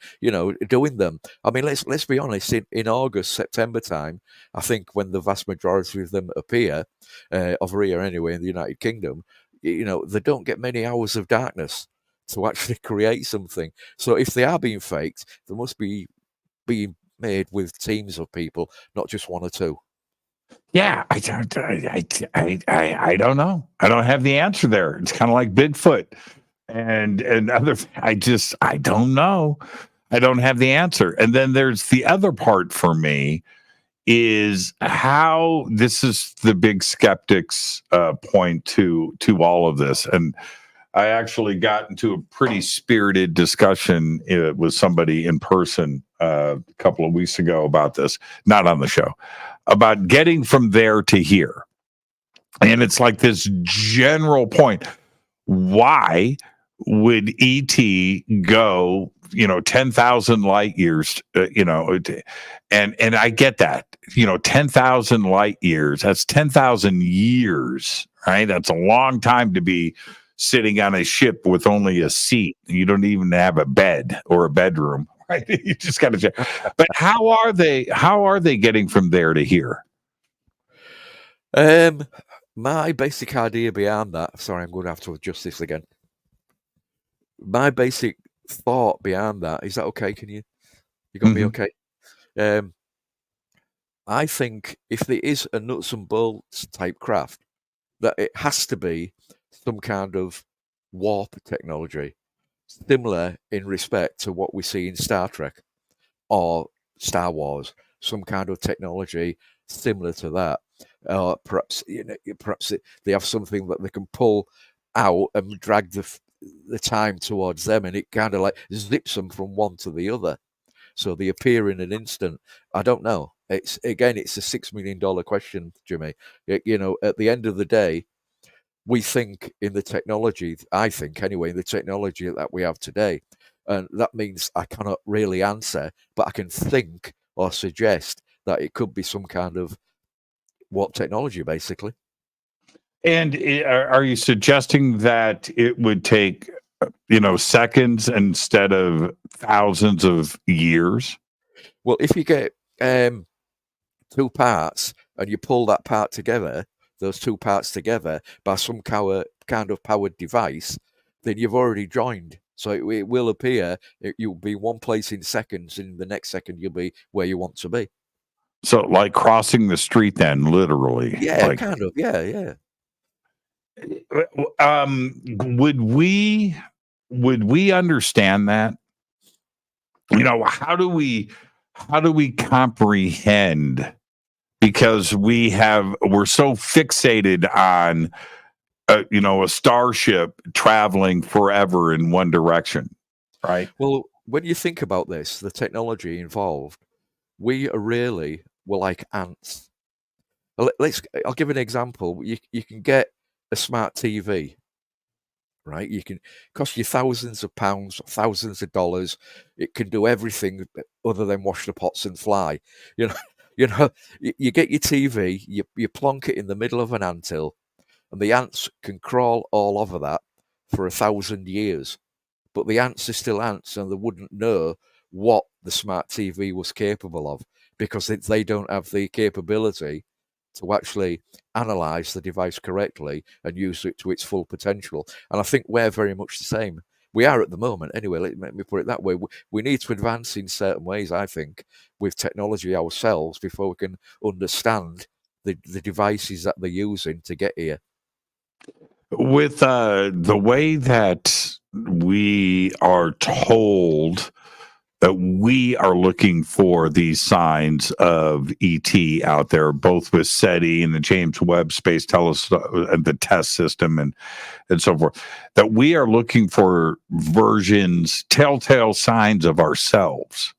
doing them. I mean, let's be honest, in August, September time, I think when the vast majority of them appear, over here anyway, in the United Kingdom, they don't get many hours of darkness to actually create something. So if they are being faked, they must be being made with teams of people, not just one or two. Yeah, I don't know. I don't have the answer there. It's kind of like Bigfoot and other. I don't know. I don't have the answer. And then there's the other part for me is how this is the big skeptics point to all of this. And I actually got into a pretty spirited discussion with somebody in person a couple of weeks ago about this, not on the show, about getting from there to here. And it's like this general point. Why would ET go, 10,000 light years, and I get that, 10,000 light years, that's 10,000 years, right? That's a long time to be sitting on a ship with only a seat. You don't even have a bed or a bedroom, right? You just got to check. But how are they getting from there to here? My basic idea behind that, sorry, I'm going to have to adjust this again. My basic thought behind that, is that okay? You got me okay? I think if there is a nuts and bolts type craft, that it has to be some kind of warp technology, similar in respect to what we see in Star Trek or Star Wars, some kind of technology similar to that. Perhaps they have something that they can pull out and drag the time towards them, and it kind of like zips them from one to the other, so they appear in an instant. I don't know. It's a $6 million question, Jimmy. At the end of the day, we think in the technology. I think anyway, in the technology that we have today, and that means I cannot really answer, but I can think or suggest that it could be some kind of warp technology, basically. And are you suggesting that it would take, seconds instead of thousands of years? Well, if you get two parts and you pull that part together, those two parts together by some kind of powered device, then you've already joined. So it will appear you'll be one place in seconds, and the next second you'll be where you want to be. So like crossing the street then, literally. Yeah, kind of. Yeah. Would we understand that? How do we comprehend, because we're so fixated on a starship traveling forever in one direction, right? Well, when you think about this, the technology involved, we're like ants. I'll give an example. You can get a smart TV, right? You can cost you thousands of pounds, thousands of dollars. It can do everything other than wash the pots and fly. You get your TV, you plonk it in the middle of an anthill, and the ants can crawl all over that for 1,000 years. But the ants are still ants, and they wouldn't know what the smart TV was capable of, because they don't have the capability to actually analyze the device correctly and use it to its full potential. And I think we're very much the same. We are at the moment, anyway. Let me put it that way. We need to advance in certain ways, I think, with technology ourselves before we can understand the devices that they're using to get here. With the way that we are told that we are looking for these signs of ET out there, both with SETI and the James Webb Space Telescope and the TESS system and so forth, that we are looking for telltale signs of ourselves,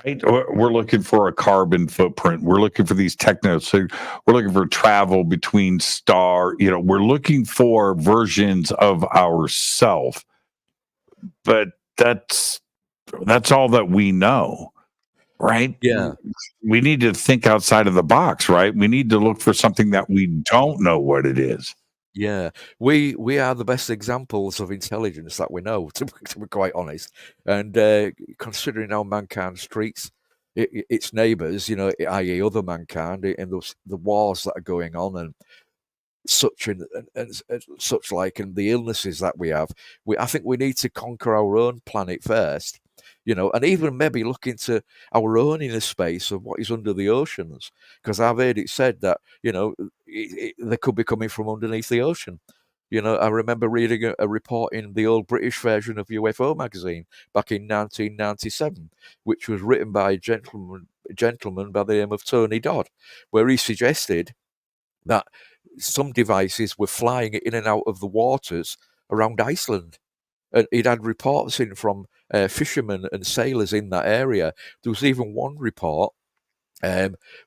right? We're looking for a carbon footprint. We're looking for these so we're looking for travel between we're looking for versions of ourself, but that's all that we know, right? Yeah. We need to think outside of the box, right? We need to look for something that we don't know what it is. Yeah, we are the best examples of intelligence that we know, to be quite honest. And considering how mankind treats its neighbours, i.e. other mankind, and the wars that are going on and such and such like, and the illnesses that we have, I think we need to conquer our own planet first, and even maybe look into our own inner space of what is under the oceans, because I've heard it said that they could be coming from underneath the ocean. I remember reading a report in the old British version of UFO magazine back in 1997, which was written by a gentleman gentleman by the name of Tony Dodd, where he suggested that some devices were flying in and out of the waters around Iceland. And he'd had reports in from fishermen and sailors in that area. There was even one report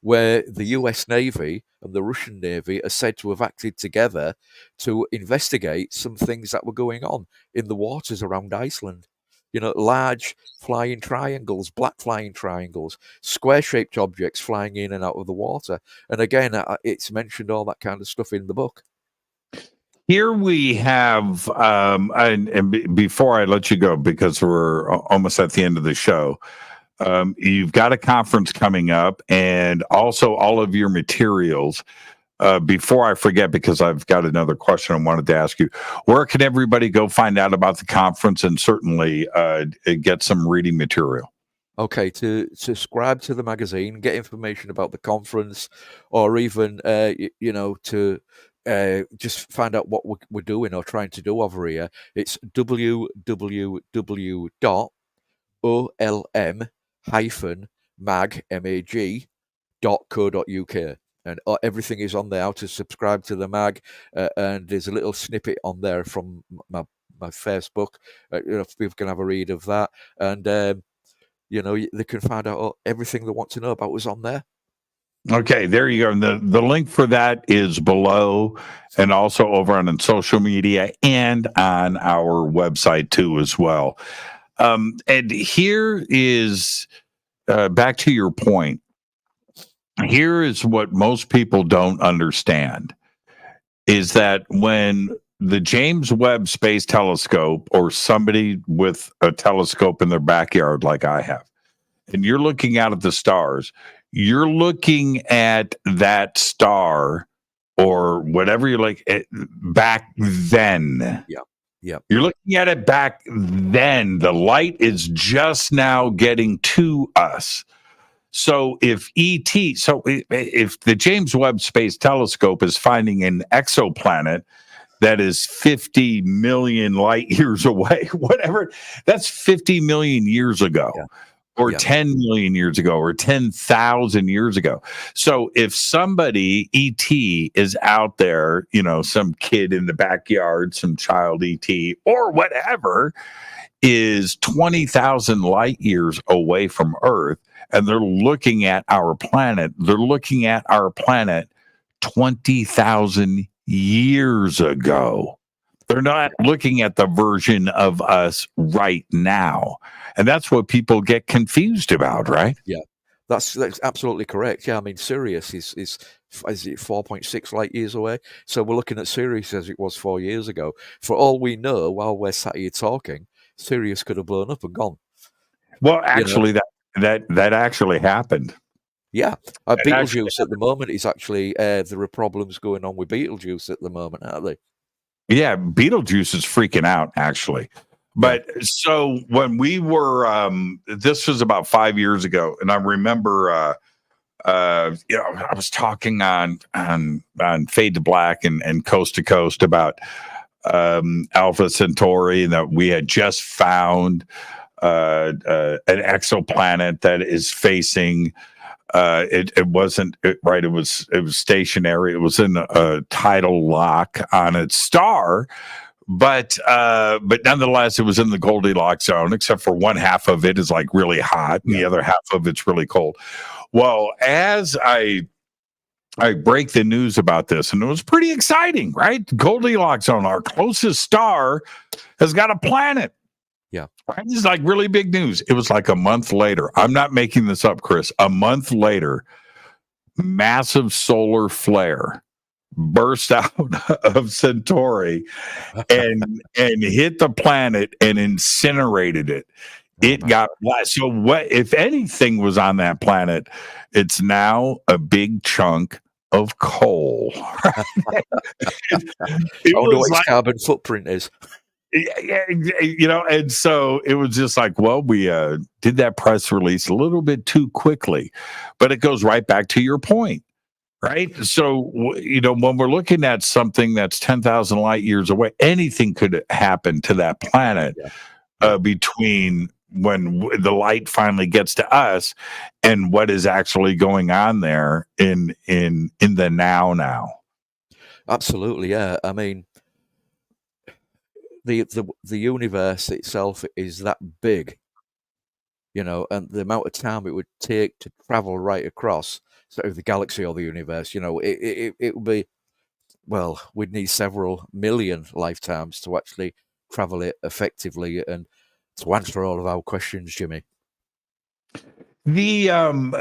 where the US Navy and the Russian Navy are said to have acted together to investigate some things that were going on in the waters around Iceland. Large flying triangles, black flying triangles, square-shaped objects flying in and out of the water. And again, it's mentioned all that kind of stuff in the book. Here we have, and before I let you go, because we're almost at the end of the show, you've got a conference coming up, and also all of your materials. Before I forget, because I've got another question I wanted to ask you, where can everybody go find out about the conference and certainly get some reading material? Okay, to subscribe to the magazine, get information about the conference, or even, to just find out what we're doing or trying to do over here, it's www.olm-mag.co.uk. And everything is on there, how to subscribe to the mag, and there's a little snippet on there from my Facebook. If people can have a read of that, and they can find out everything they want to know about was on there. Okay, there you go. And the link for that is below, and also over on social media and on our website too as well. And here is back to your point. Here is what most people don't understand, is that when the James Webb Space Telescope, or somebody with a telescope in their backyard like I have, and you're looking out at the stars, you're looking at that star or whatever you like back then. Yeah. You're looking at it back then. The light is just now getting to us. So if the James Webb Space Telescope is finding an exoplanet that is 50 million light years away, whatever, that's 50 million years ago. Yeah. Or 10 million years ago, or 10,000 years ago. So if somebody, ET, is out there, some kid in the backyard, some child ET, or whatever, is 20,000 light years away from Earth, and they're looking at our planet, 20,000 years ago. They're not looking at the version of us right now. And that's what people get confused about, right? Yeah, that's absolutely correct. Yeah, I mean, Sirius is it 4.6 light years away? So we're looking at Sirius as it was 4 years ago. For all we know, while we're sat here talking, Sirius could have blown up and gone. Well, actually, that actually happened. Yeah, Beetlejuice at the moment is actually there are problems going on with Beetlejuice at the moment, aren't they? Yeah, Beetlejuice is freaking out, actually. But so when we were, this was about 5 years ago, and I remember, I was talking on Fade to Black and Coast to Coast about Alpha Centauri, and that we had just found an exoplanet that is facing. It wasn't right. It was stationary. It was in a tidal lock on its star. But nonetheless, it was in the Goldilocks zone, except for one half of it is like really hot and the other half of it's really cold. Well, as I break the news about this, and it was pretty exciting, right? Goldilocks zone, our closest star, has got a planet. Yeah. Right? This is like really big news. It was like a month later. I'm not making this up, Chris. A month later, massive solar flare burst out of Centauri and hit the planet and incinerated it. It got so what if anything was on that planet, it's now a big chunk of coal. I wonder what its carbon footprint is. Yeah, and so it was just like, well, we did that press release a little bit too quickly, but it goes right back to your point. Right. So, when we're looking at something that's 10,000 light years away, anything could happen to that planet between the light finally gets to us, and what is actually going on there in the now. Absolutely, yeah. I mean, the universe itself is that big, and the amount of time it would take to travel right across sort of the galaxy or the universe, it would be, well, we'd need several million lifetimes to actually travel it effectively and to answer all of our questions, Jimmy. Exactly.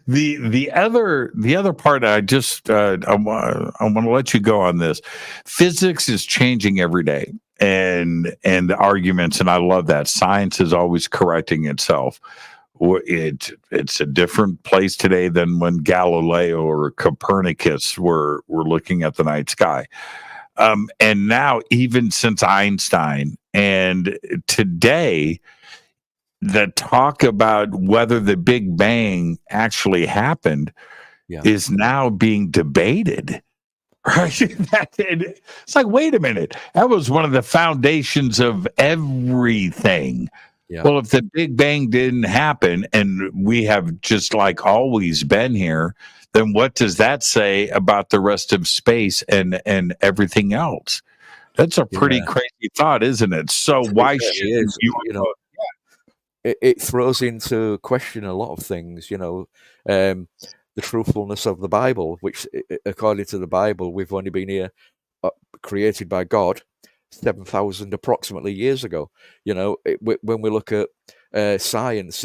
The other part, I want to let you go on this. Physics is changing every day, and the arguments, and I love that. Science is always correcting itself. It's a different place today than when Galileo or Copernicus were looking at the night sky. And now, even since Einstein, and today, the talk about whether the Big Bang actually happened is now being debated. Right? It's like, wait a minute. That was one of the foundations of everything. Yeah. Well, if the Big Bang didn't happen and we have just like always been here, then what does that say about the rest of space and everything else? That's a pretty crazy thought, isn't it? So why shouldn't you? It throws into question a lot of things, the truthfulness of the Bible, which, according to the Bible, we've only been here, created by God, 7,000 approximately years ago. When we look at science,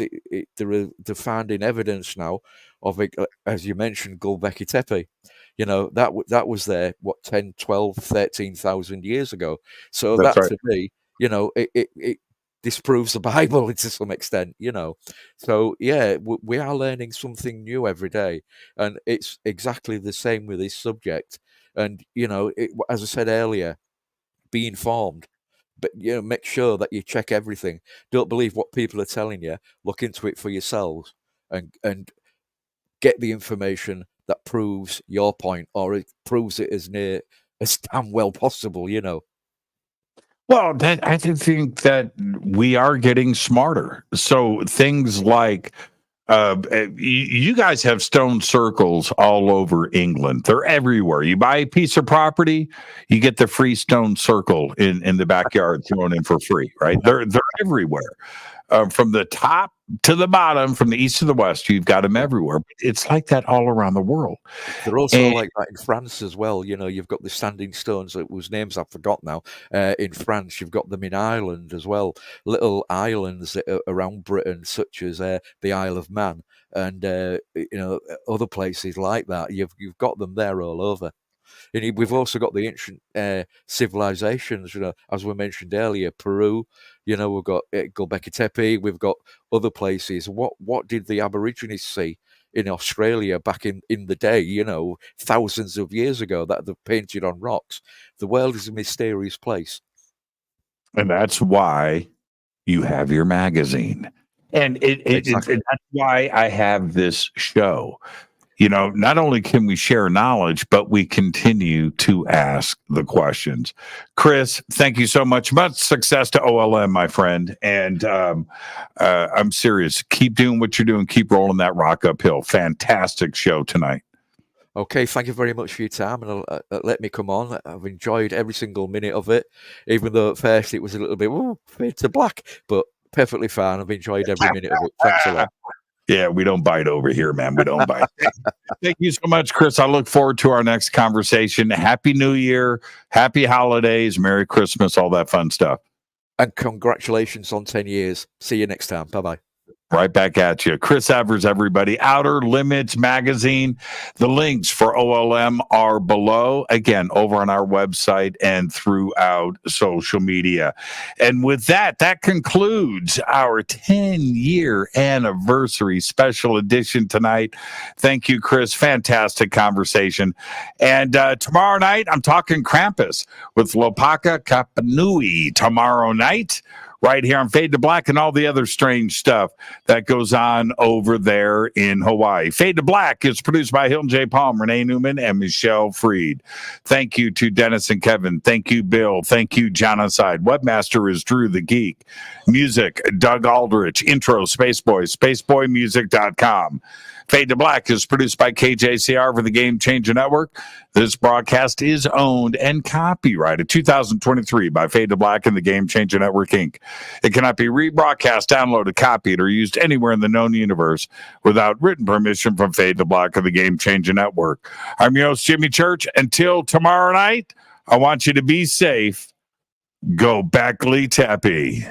they're finding evidence now of it, as you mentioned, Göbekli Tepe. That was there, 10, 12, 13,000 years ago. So that's right. To me, it disproves the Bible to some extent, So, yeah, we are learning something new every day. And it's exactly the same with this subject. And, as I said earlier, be informed, but, make sure that you check everything. Don't believe what people are telling you. Look into it for yourselves and get the information that proves your point, or it proves it as near as damn well possible, Well, I think that we are getting smarter. So things like you guys have stone circles all over England. They're everywhere. You buy a piece of property, you get the free stone circle in the backyard thrown in for free, right? They're everywhere. From the top to the bottom, from the east to the west, you've got them everywhere. It's like that all around the world. They're also like that in France as well. You've got the standing stones whose names I've forgotten now. In France, you've got them in Ireland as well. Little islands around Britain, such as the Isle of Man, and other places like that. You've got them there all over. And we've also got the ancient civilizations, as we mentioned earlier, Peru. We've got Göbekli Tepe. We've got other places. What did the Aborigines see in Australia back in the day? Thousands of years ago, that they've painted on rocks. The world is a mysterious place, and that's why you have your magazine, and exactly. That's why I have this show. Not only can we share knowledge, but we continue to ask the questions. Chris, thank you so much. Much success to OLM, my friend. And I'm serious. Keep doing what you're doing. Keep rolling that rock uphill. Fantastic show tonight. Okay, thank you very much for your time and let me come on. I've enjoyed every single minute of it, even though at first it was a little bit fade to black, but perfectly fine. I've enjoyed every minute of it. Thanks a lot. Yeah, we don't bite over here, man. We don't bite. Thank you so much, Chris. I look forward to our next conversation. Happy New Year. Happy holidays. Merry Christmas. All that fun stuff. And congratulations on 10 years. See you next time. Bye-bye. Right back at you. Chris Evers, everybody. Outer Limits Magazine. The links for OLM are below, again, over on our website and throughout social media. And with that concludes our 10-year anniversary special edition tonight. Thank you, Chris. Fantastic conversation. And tomorrow night, I'm talking Krampus with Lopaka Kapanui tomorrow night, right here on Fade to Black and all the other strange stuff that goes on over there in Hawaii. Fade to Black is produced by Hilton J. Palm, Renee Newman, and Michelle Freed. Thank you to Dennis and Kevin. Thank you, Bill. Thank you, John Aside. Webmaster is Drew the Geek. Music, Doug Aldrich. Intro, Spaceboy, spaceboymusic.com. Fade to Black is produced by KJCR for the Game Changer Network. This broadcast is owned and copyrighted 2023 by Fade to Black and the Game Changer Network, Inc. It cannot be rebroadcast, downloaded, copied, or used anywhere in the known universe without written permission from Fade to Black and the Game Changer Network. I'm your host, Jimmy Church. Until tomorrow night, I want you to be safe. Go Backley Tappy.